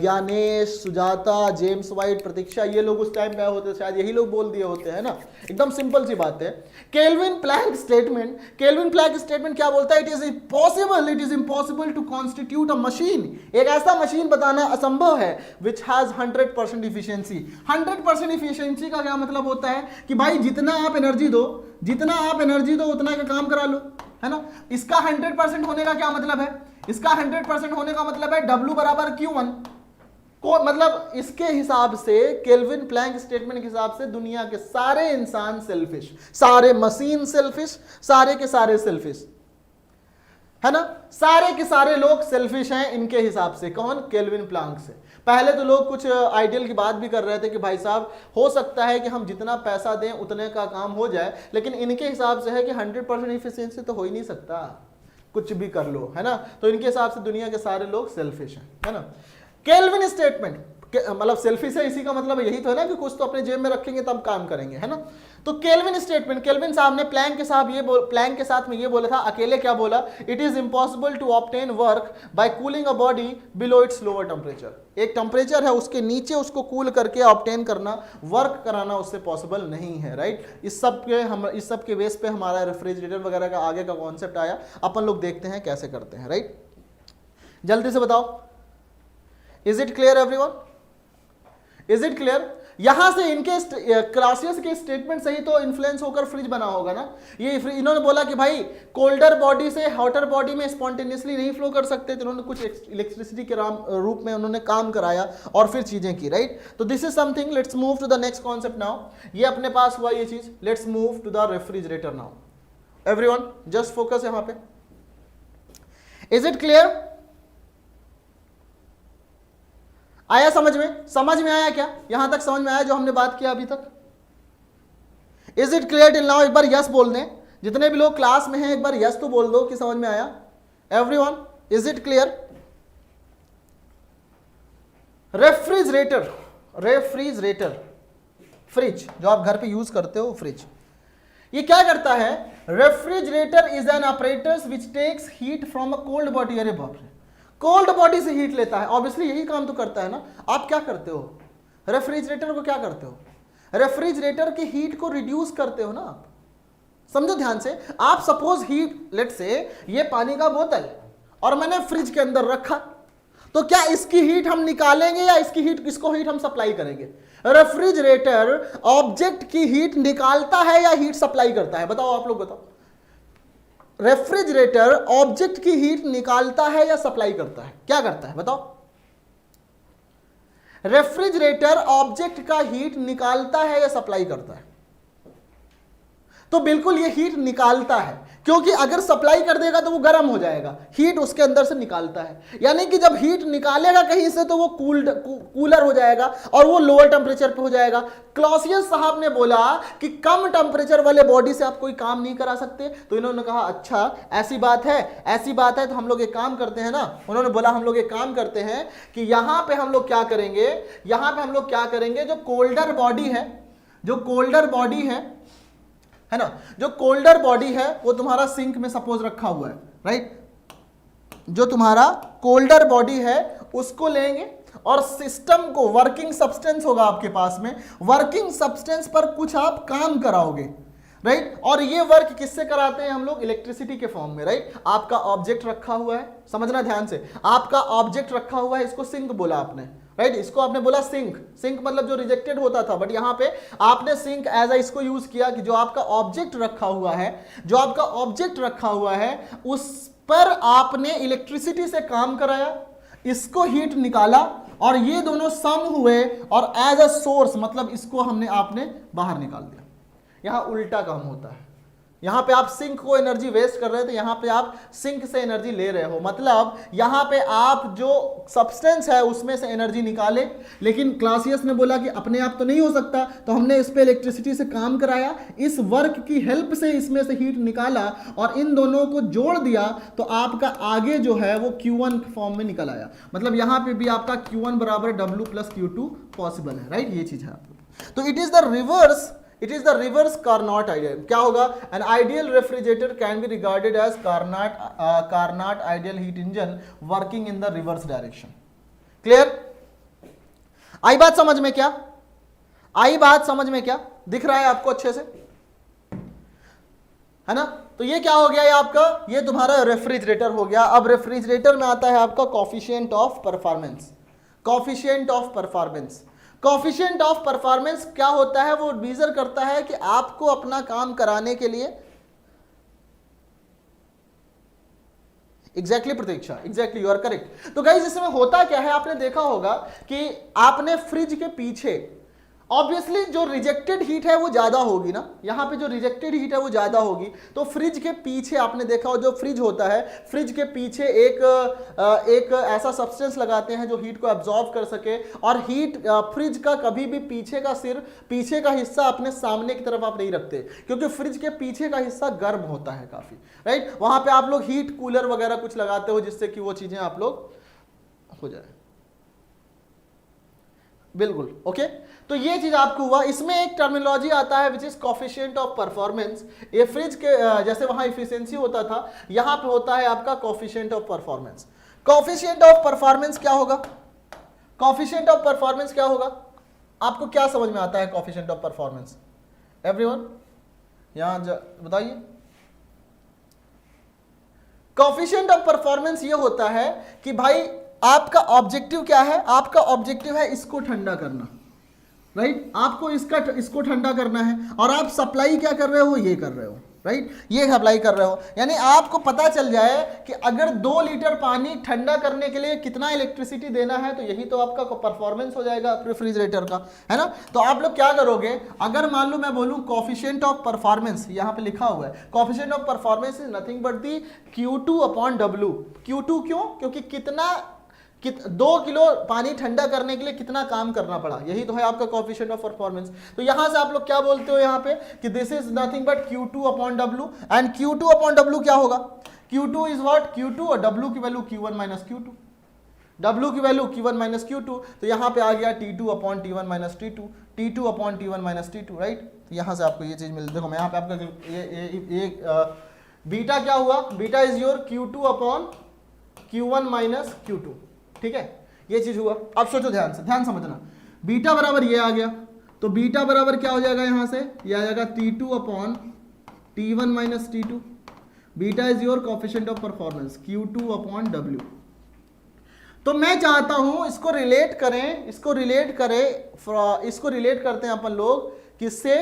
[SPEAKER 1] ज्ञानेश, सुजाता, जेम्स वाइट, प्रतीक्षा, ये लोग उस टाइम में आए होते, शायद यही लोग बोल दिए होते हैं ना। एकदम सिंपल सी बात है। केल्विन प्लैंक स्टेटमेंट क्या बोलता है? It is impossible to constitute a machine, एक ऐसा मशीन बताना असंभव है विच हैज 100% इफिशिएंसी। 100% इफिशिएंसी का क्या मतलब होता है कि भाई जितना आप एनर्जी दो उतना का काम करा लो, है ना। इसका 100% होने का क्या मतलब है? इसका 100% होने का मतलब है W बराबर Q1 को, मतलब इसके हिसाब से, केल्विन प्लैंक स्टेटमेंट के हिसाब से दुनिया के सारे इंसान सेल्फिश, सारे मशीन सेल्फिश, सारे के सारे सेल्फिश, है ना। सारे के सारे लोग सेल्फिश हैं इनके हिसाब से। कौन? केल्विन प्लैंक से। पहले तो लोग कुछ आइडियल की बात भी कर रहे थे कि भाई साहब हो सकता है कि हम जितना पैसा दें उतने का काम हो जाए, लेकिन इनके हिसाब से है कि 100% इफिशिएंसी तो हो ही नहीं सकता, कुछ भी कर लो, है ना। तो इनके हिसाब से दुनिया के सारे लोग सेल्फिश हैं, है ना। केल्विन स्टेटमेंट मतलब सेल्फिश है, इसी का मतलब यही तो है ना कि कुछ तो अपने जेब में रखेंगे तब काम करेंगे, है ना। तो केल्विन स्टेटमेंट, केल्विन साहब ने प्लैंक के साथ में ये बोला था, अकेले क्या बोला? It is impossible to obtain work by cooling a body below its lower temperature. एक टेम्परेचर है उसके नीचे उसको कूल करके ऑब्टेन करना, वर्क कराना उससे पॉसिबल नहीं है, राइट। इस सब के बेस पे हमारा रेफ्रिजरेटर वगैरह का आगे का कॉन्सेप्ट आया, अपन लोग देखते हैं कैसे करते हैं, राइट। जल्दी से बताओ, is it clear everyone? Is it clear? यहां से इनके क्लासियस के स्टेटमेंट से ही तो इन्फ्लुएंस होकर फ्रिज बना होगा ना। ये इन्होंने बोला कि भाई कोल्डर बॉडी से हॉटर बॉडी में स्पॉन्टेनियसली नहीं फ्लो कर सकते, तो इन्होंने कुछ इलेक्ट्रिसिटी के रूप में उन्होंने काम कराया और फिर चीजें की, राइट। तो this is something. Let's move to the next concept now. ये अपने पास हुआ ये चीज। Let's move to the refrigerator now. Everyone just focus यहां पे। Is it clear? आया समझ में आया क्या? यहां तक समझ में आया जो हमने बात किया अभी तक? Is it clear till now? एक बार यस बोल दें, जितने भी लोग क्लास में हैं एक बार यस तो बोल दो कि समझ में आया। Everyone is it clear? Refrigerator fridge जो आप घर पे यूज करते हो, फ्रिज, ये क्या करता है? Refrigerator is an operators which takes heat from a cold body. अरे बाप रे, कोल्ड बॉडी से हीट लेता है, ऑब्वियसली यही काम तो करता है ना। आप क्या करते हो? रेफ्रिजरेटर को क्या करते हो? रेफ्रिजरेटर की हीट को रिड्यूस करते हो ना आप। समझो ध्यान से, आप सपोज हीट, लेट्स से ये पानी का बोतल और मैंने फ्रिज के अंदर रखा, तो क्या इसकी हीट हम निकालेंगे या इसकी हीट, इसको हीट हम सप्लाई करेंगे? रेफ्रिजरेटर ऑब्जेक्ट की हीट निकालता है या हीट सप्लाई करता है? बताओ, आप लोग बताओ। रेफ्रिजरेटर ऑब्जेक्ट की हीट निकालता है या सप्लाई करता है? क्या करता है बताओ? रेफ्रिजरेटर ऑब्जेक्ट का हीट निकालता है या सप्लाई करता है? तो बिल्कुल ये हीट निकालता है, क्योंकि अगर सप्लाई कर देगा तो वो गर्म हो जाएगा, हीट उसके अंदर से निकालता है। यानी कि जब हीट निकालेगा कहीं से तो वो कूलर हो जाएगा और वो लोअर टेम्परेचर पे हो जाएगा। क्लॉसियस साहब ने बोला कि कम टेम्परेचर वाले बॉडी से आप कोई काम नहीं करा सकते। तो इन्होंने कहा अच्छा ऐसी बात है, ऐसी बात है, तो हम लोग एक काम करते हैं ना। उन्होंने बोला हम लोग एक काम करते हैं कि यहां पे हम लोग क्या करेंगे, यहां पे हम लोग क्या करेंगे, जो कोल्डर बॉडी है, जो कोल्डर बॉडी है ना, जो कोल्डर बॉडी है वो तुम्हारा सिंक में सपोज रखा हुआ है, राइट। जो तुम्हारा कोल्डर बॉडी है उसको लेंगे और सिस्टम को, वर्किंग सब्सटेंस होगा आपके पास में, वर्किंग सब्सटेंस पर कुछ आप काम कराओगे, राइट। और ये वर्क किससे कराते हैं हम लोग? इलेक्ट्रिसिटी के फॉर्म में, राइट। आपका ऑब्जेक्ट रखा हुआ है, समझना ध्यान से, आपका ऑब्जेक्ट रखा हुआ है, इसको सिंक बोला आपने, राइट। इसको आपने बोला सिंक, सिंक मतलब जो रिजेक्टेड होता था, बट यहां पे आपने सिंक एज इसको यूज किया कि जो आपका ऑब्जेक्ट रखा हुआ है, जो आपका ऑब्जेक्ट रखा हुआ है उस पर आपने इलेक्ट्रिसिटी से काम कराया, इसको हीट निकाला और ये दोनों सम हुए और एज अ सोर्स मतलब इसको हमने आपने बाहर निकाल दिया। यहां उल्टा काम होता है, यहां पे आप सिंक को एनर्जी वेस्ट कर रहे थे, यहां पे आप सिंक से एनर्जी ले रहे हो। मतलब यहां पे आप जो सब्सटेंस है उसमें से एनर्जी निकाले, लेकिन क्लासियस ने बोला कि अपने आप तो नहीं हो सकता, तो हमने इस पे इलेक्ट्रिसिटी से काम कराया, इस वर्क की हेल्प से इसमें से हीट निकाला और इन दोनों को जोड़ दिया, तो आपका आगे जो है वो Q1 फॉर्म में निकल आया। मतलब यहां पे भी आपका Q1 बराबर W प्लस Q2 पॉसिबल है, राइट। ये चीज है आपको। तो it is the reverse, it is the reverse Carnot ideal. क्या होगा? An ideal refrigerator can be regarded as Carnot ideal heat engine working in the reverse direction. Clear? आई बात समझ में? क्या आई बात समझ में? क्या दिख रहा है आपको अच्छे से? है ना? तो ये क्या हो गया? ये आपका, ये तुम्हारा रेफ्रिजरेटर हो गया। अब रेफ्रिजरेटर में आता है आपका coefficient of performance. Coefficient of performance, coefficient of performance क्या होता है? वो मेजर करता है कि आपको अपना काम कराने के लिए, exactly Pratiksha, exactly you are correct. तो गाइस इसमें होता क्या है, आपने देखा होगा कि आपने फ्रिज के पीछे ऑब्वियसली जो रिजेक्टेड हीट है वो ज्यादा होगी ना, यहां पे जो रिजेक्टेड हीट है वो ज्यादा होगी। तो फ्रिज के पीछे आपने देखा हो, जो फ्रिज होता है, फ्रिज के पीछे एक ऐसा सब्सटेंस लगाते हैं जो हीट को एब्जॉर्ब कर सके, और हीट फ्रिज का कभी भी पीछे का सिर, पीछे का हिस्सा अपने सामने की तरफ आप नहीं रखते, क्योंकि फ्रिज के पीछे का हिस्सा गर्म होता है काफी, राइट। वहां पे आप लोग हीट कूलर वगैरह कुछ लगाते हो जिससे कि वो चीजें आप लोग हो जाए, बिल्कुल ओके। तो ये चीज आपको हुआ। इसमें एक टर्मिनोलॉजी आता है which is coefficient of performance. ये फ्रिज के जैसे वहां इफिशिएंसी होता था, यहां पे होता है आपका coefficient of performance. Coefficient of performance क्या होगा? कॉफिशिएंट ऑफ परफॉर्मेंस क्या होगा? आपको क्या समझ में आता है कॉफिशिएंट ऑफ परफॉर्मेंस? एवरीवन यहां बताइए। कॉफिशिएंट ऑफ परफॉर्मेंस ये होता है कि भाई आपका ऑब्जेक्टिव क्या है? आपका ऑब्जेक्टिव है इसको ठंडा करना, राइट। आपको इसको ठंडा करना है और आप सप्लाई क्या कर रहे हो? ये कर रहे हो, राइट। ये सप्लाई कर रहे हो, यानी आपको पता चल जाए कि अगर 2 लीटर पानी ठंडा करने के लिए कितना इलेक्ट्रिसिटी देना है, तो यही तो आपका परफॉर्मेंस हो जाएगा रेफ्रिजरेटर का, है ना। तो आप लोग क्या करोगे? अगर मान लो मैं बोलूं कॉफिशिएंट ऑफ परफॉर्मेंस, यहां पे लिखा हुआ है coefficient of performance is nothing but the Q2 upon W। Q2 क्यों? क्योंकि 2 किलो पानी ठंडा करने के लिए कितना काम करना पड़ा, यही तो है आपका कॉफिशिएंट ऑफ परफॉर्मेंस। तो यहां से आप लोग क्या बोलते हो यहाँ पे कि this is nothing but Q2 upon W। And Q2 upon W क्या होगा? Q2 is what? Q2, और W की value Q1 minus Q2, W की वैल्यू Q1 माइनस Q2। तो यहां पे आ गया T2 upon T1 minus T2, T2 upon T1 minus T2, right. तो यहां से आपको ये चीज मिल, देखो मैं यहाँ पे आपका ये बीटा क्या हुआ? Beta is your Q2 upon Q1 minus Q2, ठीक है। ये चीज हुआ। अब सोचो ध्यान से, ध्यान समझना। बीटा बराबर ये आ गया, तो बीटा बराबर क्या हो जाएगा? यहां से ये आ जाएगा T2 upon T1 minus T2। Beta is your coefficient of performance Q2 upon W। तो मैं चाहता हूं इसको रिलेट करें, इसको रिलेट करते हैं अपन लोग किससे,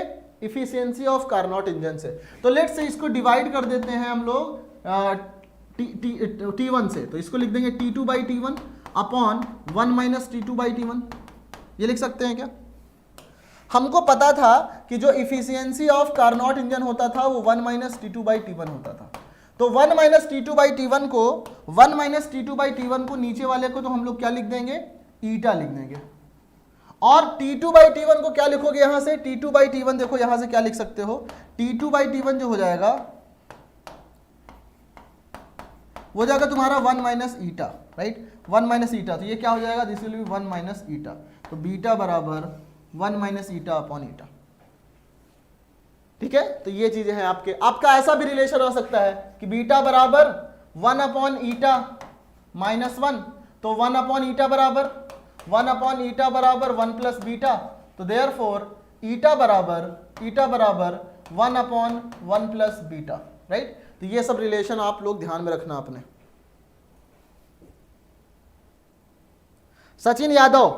[SPEAKER 1] इफिशियंसी ऑफ कार्नोट इंजन से। तो लेट्स से इसको डिवाइड कर देते हैं हम लोग T1 से, तो इसको लिख देंगे T2 by T1 upon 1 minus T2 by T1, ये लिख सकते हैं क्या? हमको पता था कि जो इफिशियंसी ऑफ कार्नोट इंजन होता था वो 1 माइनस T2 बाई T1 होता था। तो 1 माइनस T2 बाई T1 को 1 माइनस T2 बाई T1 को नीचे वाले को तो हम लोग क्या लिख देंगे, ईटा लिख देंगे। और T2 बाई T1 को क्या लिखोगे यहां से, T2 बाई T1 देखो यहां से क्या लिख सकते हो, T2 बाई T1 जो हो जाएगा वो जाएगा तुम्हारा 1 minus eta, right, 1 minus eta. तो ये क्या हो जाएगा, this will be 1 minus eta. तो बीटा बराबर 1 माइनस ईटा अपॉन ईटा। ठीक है, तो ये चीजें हैं आपका ऐसा भी रिलेशन हो सकता है कि बीटा बराबर 1 अपॉन ईटा माइनस 1, तो 1 अपॉन ईटा बराबर 1 प्लस बीटा। तो देयरफॉर ईटा बराबर 1 अपॉन 1 प्लस बीटा, राइट। तो ये सब रिलेशन आप लोग ध्यान में रखना अपने। सचिन यादव,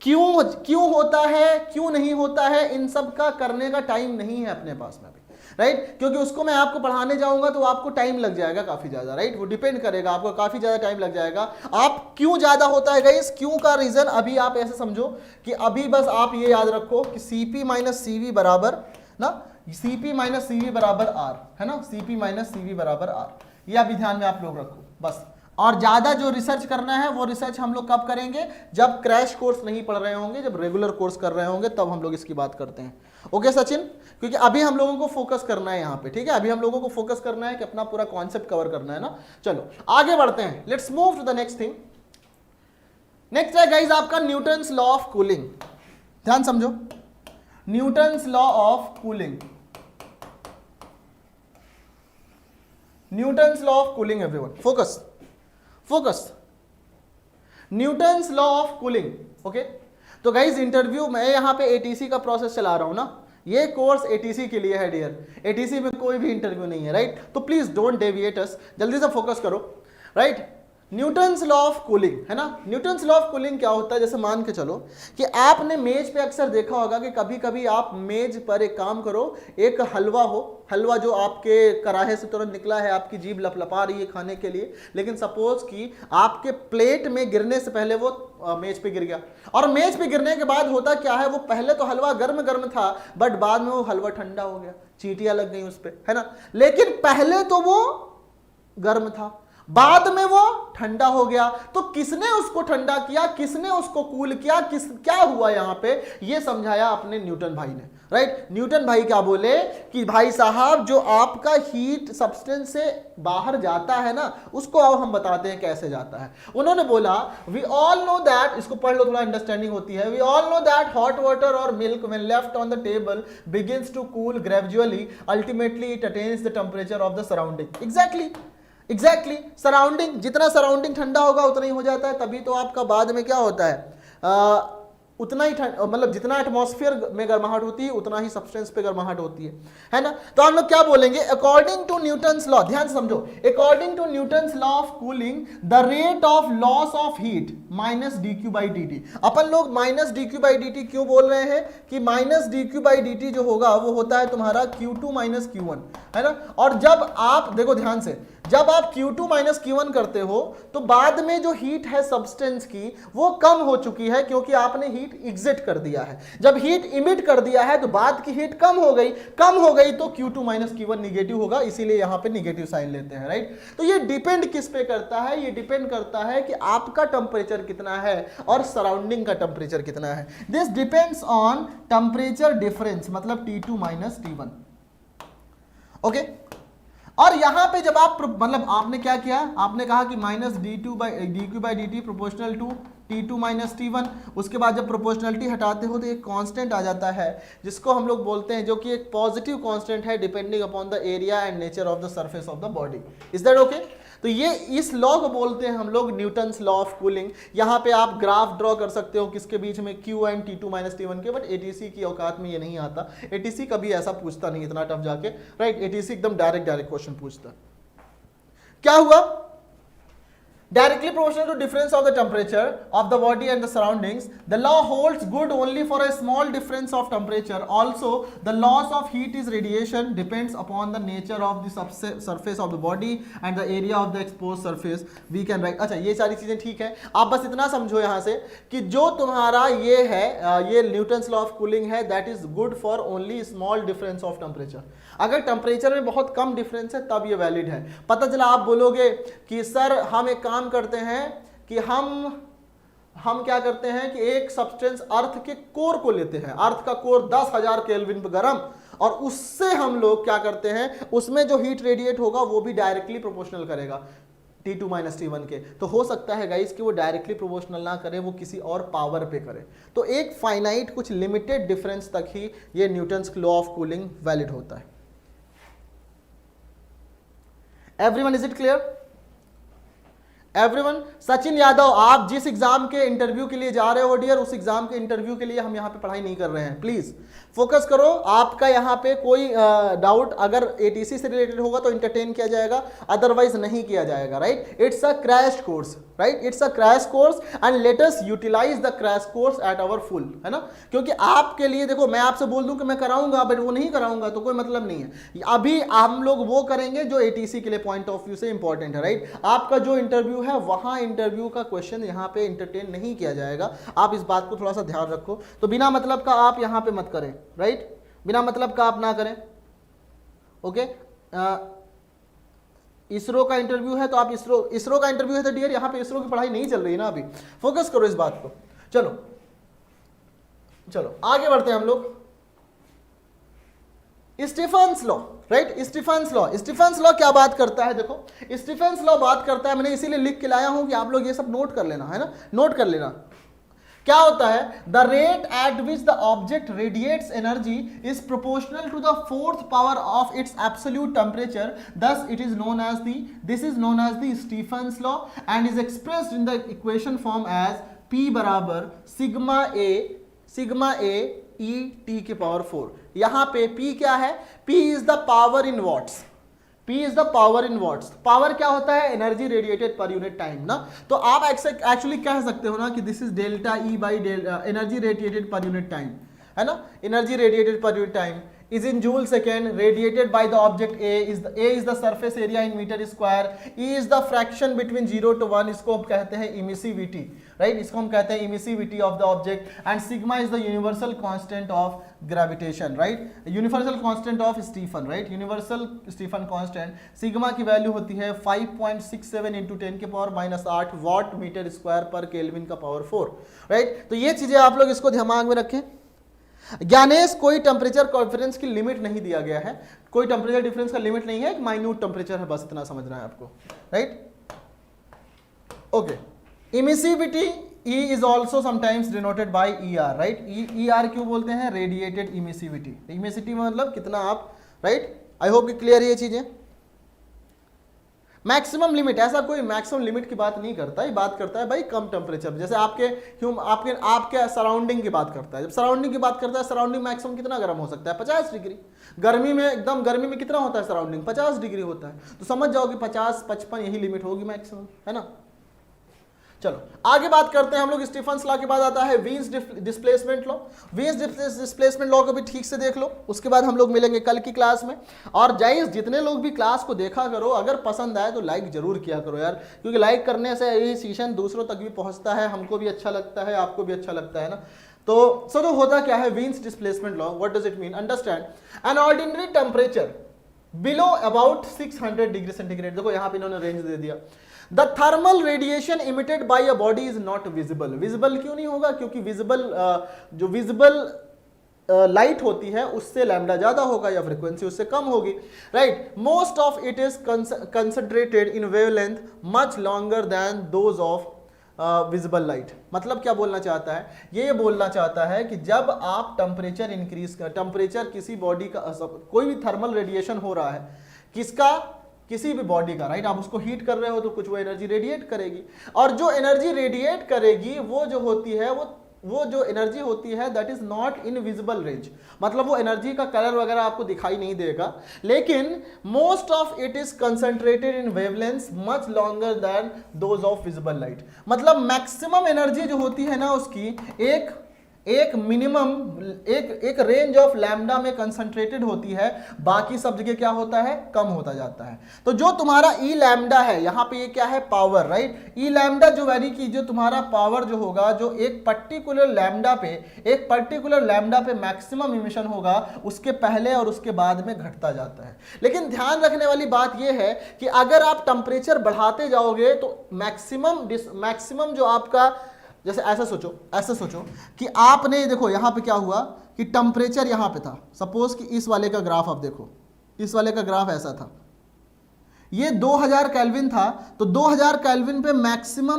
[SPEAKER 1] क्यों होता है, क्यों नहीं होता है, इन सब का करने का टाइम नहीं है अपने पास में अभी, राइट, क्योंकि उसको मैं आपको पढ़ाने जाऊंगा तो आपको टाइम लग जाएगा काफी ज्यादा, राइट, वो डिपेंड करेगा, आपको काफी ज्यादा टाइम लग जाएगा। आप क्यों ज्यादा होता है गाइस, क्यों का रीजन अभी आप ऐसे समझो कि अभी बस आप ये याद रखो कि Cp माइनस Cv बराबर ना, Cp माइनस Cv बराबर R है ना, Cp माइनस Cv बराबर R, ये अभी ध्यान में आप लोग रखो बस। और ज्यादा जो रिसर्च करना है वो रिसर्च हम लोग कब करेंगे, जब क्रैश कोर्स नहीं पढ़ रहे होंगे, जब रेगुलर कोर्स कर रहे होंगे तब हम लोग इसकी बात करते हैं। ओके सचिन, क्योंकि अभी हम लोगों को फोकस करना है यहाँ पे, ठीक है, अभी हम लोगों को फोकस करना है कि अपना पूरा कॉन्सेप्ट कवर करना है ना। चलो आगे बढ़ते हैं, let's move to the next thing. Next है गाइस आपका न्यूटन्स लॉ ऑफ कूलिंग। ध्यान समझो, Newton's law of cooling, Newton's law of cooling, everyone focus, Newton's law of cooling. Okay, तो गाइज इंटरव्यू मैं यहाँ पे एटीसी का प्रोसेस चला रहा हूं ना, ये कोर्स एटीसी के लिए है डियर, एटीसी में कोई भी इंटरव्यू नहीं है, राइट, तो प्लीज डोंट डेविएट अस, जल्दी से फोकस करो, right. Newton's law of cooling है ना, न्यूटन्स लॉ ऑफ कूलिंग क्या होता है, जैसे मान के चलो कि आपने मेज पे अक्सर देखा होगा कि कभी कभी आप मेज पर एक काम करो, एक हलवा हो, हलवा जो आपके कराहे से तुरंत निकला है, आपकी जीभ लपलपा रही है खाने के लिए, लेकिन सपोज कि आपके प्लेट में गिरने से पहले वो मेज पे गिर गया, और मेज पे गिरने के बाद होता क्या है, वो पहले तो हलवा गर्म गर्म था बट बाद में वो हलवा ठंडा हो गया, चींटियां लग गई उस पर, है ना, लेकिन पहले तो वो गर्म था, बाद में वो ठंडा हो गया। तो किसने उसको ठंडा किया, किसने उसको कूल किया, क्या हुआ यहां पे, ये समझाया अपने न्यूटन भाई ने, राइट। न्यूटन भाई क्या बोले कि भाई साहब जो आपका हीट सब्सटेंस से बाहर जाता है ना, उसको अब हम बताते हैं कैसे जाता है। उन्होंने बोला वी ऑल नो दैट, इसको पढ़ लो थोड़ा अंडरस्टैंडिंग होती है, we all know that hot water और milk when left on the table begins to cool gradually, ultimately it attains the temperature of the surrounding. Exactly surrounding, जितना surrounding ठंडा होगा उतना ही हो जाता है, तभी तो आपका बाद में क्या होता है, उतना ही मतलब जितना एटमॉस्फेयर में गर्माहट होती है उतना ही सब्सटेंस पे गर्माहट होती है ना। तो हम लोग क्या बोलेंगे, अकॉर्डिंग टू न्यूटन्स लॉ, ध्यान समझो, according to Newton's law of cooling the rate of loss of heat minus d Q by d t. अपन लोग minus d Q by d t क्यों बोल रहे हैं कि minus d Q by d t जो होगा वो होता है तुम्हारा Q2 माइनस Q1, है ना। और जब आप देखो ध्यान से, जब आप Q2 माइनस Q1 करते हो तो बाद में जो हीट है सब्सटेंस की वो कम हो चुकी है, क्योंकि आपने हीट एग्जिट कर दिया है। जब हीट इमिट कर दिया है तो बाद की हीट कम हो गई तो Q2 माइनस Q1 निगेटिव होगा, इसीलिए यहां पे निगेटिव साइन लेते हैं, राइट। तो ये डिपेंड किस पे करता है, ये डिपेंड करता है कि आपका टेम्परेचर कितना है और सराउंडिंग का टेम्परेचर कितना है। This depends on temperature difference, मतलब T2 माइनस T1। ओके, और यहां पे जब आप मतलब आपने क्या किया, आपने कहा कि minus d Q by d T proportional to T2 minus T1, उसके बाद जब प्रोपोर्शनलिटी हटाते हो तो एक कांस्टेंट आ जाता है जिसको हम लोग बोलते हैं, जो कि एक पॉजिटिव कांस्टेंट है depending upon the area and nature of the surface of the body. Is that okay? तो ये इस लॉ को बोलते हैं हम लोग न्यूटन्स लॉ ऑफ कूलिंग। यहाँ पे आप ग्राफ ड्रॉ कर सकते हो किसके बीच में, Q and T2 minus T1 के, बट एटीसी की औकात में ये नहीं आता, एटीसी कभी ऐसा पूछता नहीं इतना टफ जाके, राइट। एटीसी एकदम डायरेक्ट क्वेश्चन पूछता। क्या हुआ, Directly proportional to difference of the temperature of the body and the surroundings. The law holds good only for a small difference of temperature. Also, the loss of heat is radiation depends upon the nature of the surface of the body and the area of the exposed surface. We can write. अच्छा, ये सारी चीजें ठीक है, आप बस इतना समझो यहाँ से कि जो तुम्हारा ये है, ये न्यूटन्स लॉ ऑफ कूलिंग है, that is good for only small difference of temperature. अगर टेम्परेचर में बहुत कम डिफरेंस है तब ये वैलिड है. पता चला आप बोलोगे कि सर हम एक काम करते हैं कि हम क्या करते हैं कि एक सब्सटेंस अर्थ के कोर को लेते हैं, अर्थ का कोर 10,000 केल्विन पर गर्म, और उससे हम लोग क्या करते हैं, उसमें जो हीट रेडिएट होगा वो भी डायरेक्टली प्रोपोर्शनल करेगा T2 - T1 के. तो हो सकता है गाइस कि वो डायरेक्टली प्रोपोर्शनल ना करे, वो किसी और पावर पे करे. तो एक फाइनाइट कुछ लिमिटेड डिफरेंस तक ही ये Newton's law of cooling valid होता है. Everyone, is it clear? Everyone, Sachin Yadav, आप जिस एग्जाम के इंटरव्यू के लिए जा रहे हो डियर, उस एग्जाम के इंटरव्यू के लिए हम यहाँ पे पढ़ाई नहीं कर रहे हैं. प्लीज फोकस करो. आपका यहाँ पे कोई डाउट अगर एटीसी से रिलेटेड होगा तो इंटरटेन किया जाएगा, अदरवाइज नहीं किया जाएगा. Right, it's a crash course. Right, it's a crash course and let us utilize the crash course at our full, है ना. क्योंकि आपके लिए देखो, मैं आपसे बोल दूं कि मैं कराऊंगा बट वो नहीं कराऊंगा तो कोई मतलब नहीं है. अभी हम लोग वो करेंगे जो एटीसी के लिए पॉइंट ऑफ व्यू से इंपॉर्टेंट है. राइट, आपका जो इंटरव्यू है वहां इंटरव्यू का क्वेश्चन यहाँ पे इंटरटेन नहीं किया जाएगा. आप इस बात को थोड़ा सा ध्यान रखो. तो बिना मतलब का आप यहाँ पे मत करें. राइट, बिना मतलब का आप ना करें. ओके, इसरो का इंटरव्यू है तो आप इसरो का इंटरव्यू है तो डियर यहाँ पे इसरो की पढ़ाई नहीं चल रही है ना, अभी फोकस करो इस बात को. चलो चलो आगे बढ़ते हैं हम लोग. Stefan's law. Right, Stefan's law क्या बात करता है? देखो, स्टीफन्स लॉ बात करता है, मैंने इसीलिए लिख के लाया हूं कि आप लोग ये सब नोट कर लेना, है ना, नोट कर लेना. क्या होता है? The rate at which the object radiates energy is proportional to the 4th power of its absolute temperature, thus it is known as the Stefan's law and is expressed in the equation form as P बराबर sigma A E T के power 4. यहां पे P क्या है? P is the power in watts. P is the power in watts. Power क्या होता है? Energy radiated per unit time ना. तो आप एक्चुअली कह सकते हो ना कि this is delta E by energy radiated per unit time, है ना. Energy radiated per unit time is in joule second radiated by the object A is the surface area in meter square. E is the fraction between 0 to 1. इसको हम कहते हैं emissivity. Right, इसको हम कहते हैं emissivity of the object. And sigma is the universal constant of gravitation. राइट, universal constant of Stephan. राइट, universal Stephan constant. सिग्मा की वैल्यू होती है 5.67 इंटू 10 के पावर -8 वाट मीटर स्क्वायर पर केल्विन का पावर 4. राइट, तो ये चीजें आप लोग इसको दिमाग में रखें. ज्ञानेश, कोई टेम्परेचर कॉन्फरेंस की लिमिट नहीं दिया गया है, कोई टेम्परेचर डिफरेंस का लिमिट नहीं है, एक माइन्यूट टेम्परेचर है, बस इतना समझना है आपको. Right, okay. Emissivity E is also sometimes denoted by ER. Right, ER क्यों बोलते हैं? Radiated emissivity. इमिसिविटी मतलब कितना आप, राइट, आई होप कि क्लियर है ये चीजें. मैक्सिमम लिमिट, ऐसा कोई मैक्सिमम लिमिट की बात नहीं करता, ये बात करता है भाई कम टेम्परेचर. जैसे आपके सराउंडिंग की बात करता है. जब सराउंडिंग की बात करता है, सराउंडिंग मैक्सिमम कितना गर्म हो सकता है? 50 डिग्री. गर्मी में एकदम गर्मी में कितना होता है सराउंडिंग? 50 डिग्री होता है. तो समझ जाओ कि 50-55 यही लिमिट होगी मैक्सिमम, है ना. चलो आगे बात करते हैं हम लोग. स्टीफन्स लॉ के बाद आता है Wien's displacement law. Wien's displacement law को भी ठीक से देख लो, उसके बाद हम लोग मिलेंगे कल की क्लास में. और जाइज जितने लोग भी क्लास को देखा करो, अगर पसंद आए तो लाइक जरूर किया करो यार, क्योंकि लाइक करने से ये सेशन दूसरों तक भी पहुंचता है, हमको भी अच्छा लगता है, आपको भी अच्छा लगता है ना. तो सो होता क्या है Wien's displacement law? What does it mean? Understand, an ordinary temperature below about 600 degree centigrade. देखो यहाँ पे इन्होंने रेंज दे दिया. The thermal radiation emitted by a body is not visible. Visible क्यों नहीं होगा? क्योंकि जो visible लाइट होती है उससे लैम्डा ज्यादा होगा या फ्रीक्वेंसी उससे कम होगी. Right, most of it is concentrated in wavelength much longer than those of visible light. मतलब क्या बोलना चाहता है? ये बोलना चाहता है कि जब आप टेम्परेचर इंक्रीज कर, टेम्परेचर किसी बॉडी का, कोई भी थर्मल रेडिएशन हो रहा है किसका, किसी भी बॉडी का, राइट, आप उसको हीट कर रहे हो तो कुछ वो एनर्जी रेडिएट करेगी, और जो एनर्जी रेडिएट करेगी वो जो होती है वो वो जो एनर्जी होती है that is not in visible range, मतलब वो एनर्जी का कलर वगैरह आपको दिखाई नहीं देगा, लेकिन most of it is concentrated in wavelength much longer than those of visible light. मतलब मैक्सिमम एनर्जी जो होती है ना उसकी एक मिनिमम एक रेंज ऑफ लैम्डा में कंसंट्रेटेड होती है, बाकी सब जगह क्या होता है, कम होता जाता है। तो जो तुम्हारा ई लैम्डा है यहाँ पे, ये क्या है, पावर, राइट। ई लैम्डा जो वेरी की जो तुम्हारा पावर जो होगा, जो एक पर्टिकुलर लैम्डा पे मैक्सिमम इमिशन होगा, उसके पहले और उसके बाद में घटता जाता है। लेकिन ध्यान रखने वाली बात यह है कि अगर आप टेम्परेचर बढ़ाते जाओगे तो मैक्सिमम जो आपका, जैसे ऐसा सोचो कि आपने देखो यहां पे क्या हुआ कि टेम्परेचर यहां पे था, सपोज कि इस वाले का ग्राफ आप देखो, इस वाले का ग्राफ ऐसा था, ये 2000 केल्विन था, तो 2000 केल्विन पे मैक्सिमम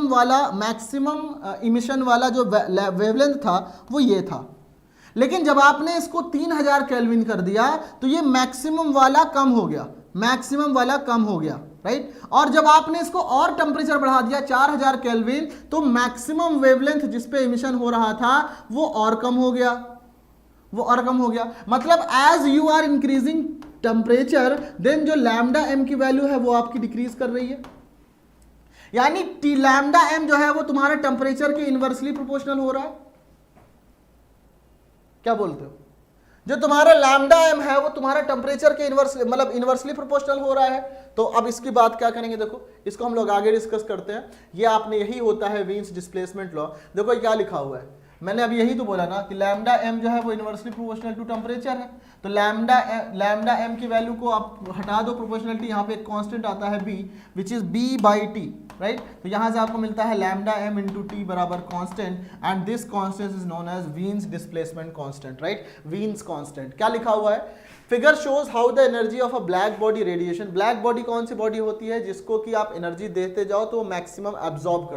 [SPEAKER 1] इमिशन वाला जो वेवलेंथ था वो ये था। लेकिन जब आपने इसको 3000 केल्विन कर दिया तो ये मैक्सिमम वाला कम हो गया, राइट। और जब आपने इसको और टेम्परेचर बढ़ा दिया 4000 केल्विन, तो मैक्सिमम वेवलेंथ जिस पे इमिशन हो रहा था वो और कम हो गया। मतलब as you are increasing temperature, then जो लैम्डा एम की वैल्यू है वो आपकी डिक्रीज कर रही है। यानी टी लैम्डा एम जो है वो तुम्हारा टेम्परेचर के इनवर्सली प्रोपोर्शनल हो रहा है। क्या बोलते हो? जो तुम्हारा लैम्डा एम है वो तुम्हारा टेम्परेचर के इनवर्सली प्रोपोर्शनल हो रहा है। तो अब इसकी बात क्या करेंगे, देखो इसको हम लोग आगे डिस्कस करते हैं। ये आपने, यही होता है वीन्स डिस्प्लेसमेंट लॉ। देखो क्या लिखा हुआ है, मैंने अभी यही तो बोला ना कि लैम्डा एम जो है वो इनवर्सली प्रोपोर्शनल टू टेम्परेचर है। तो लैम्डा एम की वैल्यू को आप हटा दो, प्रोपोर्शनलिटी, यहाँ पे एक कांस्टेंट आता है b, which is b by T, right. तो यहाँ से आपको मिलता है लैम्डा एम इंटू टी बराबर constant, and this constant is known as Wien's displacement constant, right. Wien's constant क्या लिखा हुआ है, figure shows how the energy of a black body radiation. Black body कौन सी बॉडी होती है जिसको कि आप एनर्जी देते जाओ तो वो मैक्सिमम एब्जॉर्ब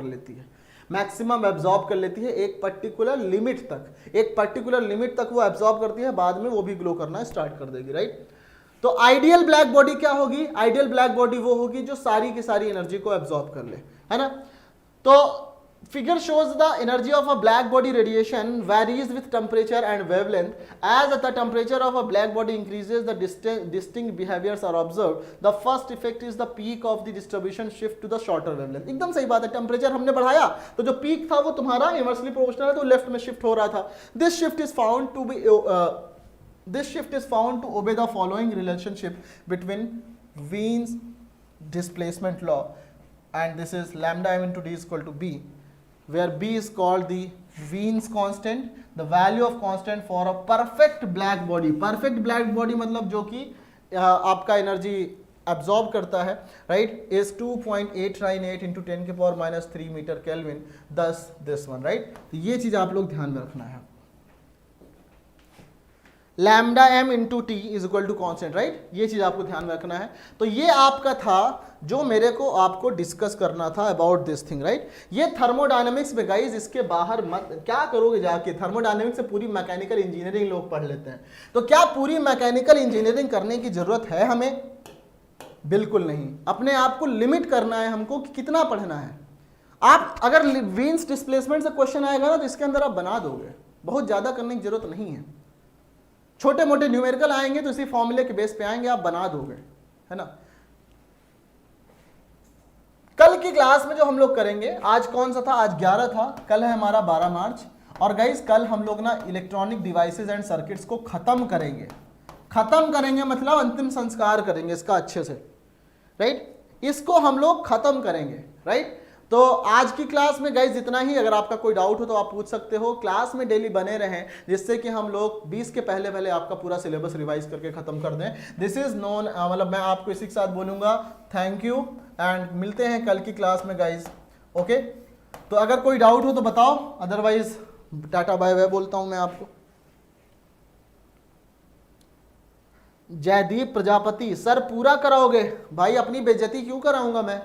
[SPEAKER 1] कर लेती है, एक पर्टिकुलर लिमिट तक वो एब्जॉर्ब करती है, बाद में वो भी ग्लो करना स्टार्ट कर देगी, राइट। तो आइडियल ब्लैक बॉडी क्या होगी, आइडियल ब्लैक बॉडी वो होगी जो सारी की सारी एनर्जी को एब्जॉर्ब कर ले, है ना। तो figure shows the energy of a black body radiation varies with temperature and wavelength. As the temperature of a black body increases, the distinct behaviors are observed. The first effect is the peak of the distribution shift to the shorter wavelength. एकदम सही बात है, temperature हमने बढ़ाया तो जो peak था वो तुम्हारा इनवर्सली प्रोपोर्शनल है, तो लेफ्ट में शिफ्ट हो रहा था। This shift is found to obey the following relationship between Wien's displacement law, and this is lambda m into d is equal to b, where b is called the Wien's constant, the value of constant for a perfect black body मतलब जो कि आपका energy absorb करता है, right, is 2.898 into 10 के power minus 3 metre kelvin, thus this one, right. तो ये चीज आप लोग ध्यान में रखना है, lambda m into T is equal to constant, right. ये चीज आपको ध्यान में रखना है। तो ये आपका था जो मेरे को आपको डिस्कस करना था अबाउट दिस थिंग, राइट। ये थर्मोडायनेमिक्स में गाइस, इसके बाहर मत क्या करोगे जाके, थर्मोडायनेमिक्स से पूरी मैकेनिकल इंजीनियरिंग लोग पढ़ लेते हैं। तो क्या पूरी मैकेनिकल इंजीनियरिंग करने की जरूरत है हमें? बिल्कुल नहीं। अपने आप को लिमिट करना है हमको कि कितना पढ़ना है। आप अगर वीन्स डिस्प्लेसमेंट से क्वेश्चन आएगा ना तो इसके अंदर आप बना दोगे, बहुत ज्यादा करने की जरूरत नहीं है। छोटे मोटे न्यूमेरिकल आएंगे तो इसी फॉर्मूले के बेस पे आएंगे, आप बना दोगे, है ना। कल की क्लास में जो हम लोग करेंगे, आज कौन सा था, आज 11 था, कल है हमारा 12 मार्च। और गाइस कल हम लोग ना इलेक्ट्रॉनिक डिवाइसेस एंड सर्किट्स को खत्म करेंगे मतलब अंतिम संस्कार करेंगे इसका अच्छे से, राइट। इसको हम लोग खत्म करेंगे, राइट। तो आज की क्लास में गाइस इतना ही। अगर आपका कोई डाउट हो तो आप पूछ सकते हो। क्लास में डेली बने रहें जिससे कि हम लोग 20 के पहले आपका पूरा सिलेबस रिवाइज करके खत्म कर दें। दिस इज नोन, मतलब मैं आपको इसी के साथ बोलूंगा थैंक यू एंड मिलते हैं कल की क्लास में गाइस, ओके। तो अगर कोई डाउट हो तो बताओ, अदरवाइज टाटा बाय बाय बोलता हूं मैं आपको। जयदीप प्रजापति, सर पूरा कराओगे? भाई अपनी बेइज्जती क्यों कराऊंगा मैं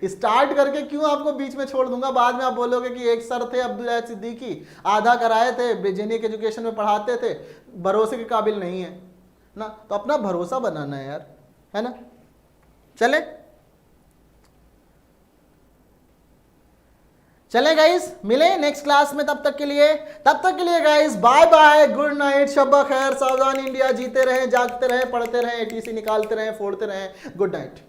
[SPEAKER 1] स्टार्ट करके क्यों आपको बीच में छोड़ दूंगा? बाद में आप बोलोगे कि एक सर थे अब्दुल सिद्दीकी, आधा कराए थे, जेनिक एजुकेशन में पढ़ाते थे, भरोसे के काबिल नहीं है ना। तो अपना भरोसा बनाना है यार, है ना। चले चलें गाइस, मिले नेक्स्ट क्लास में, तब तक के लिए guys bye bye, good night, शब्बा खैर, सावधान इंडिया, जीते रहें, जागते रहें, पढ़ते रहें, एटीसी निकालते रहें, फोड़ते रहें, गुड नाइट।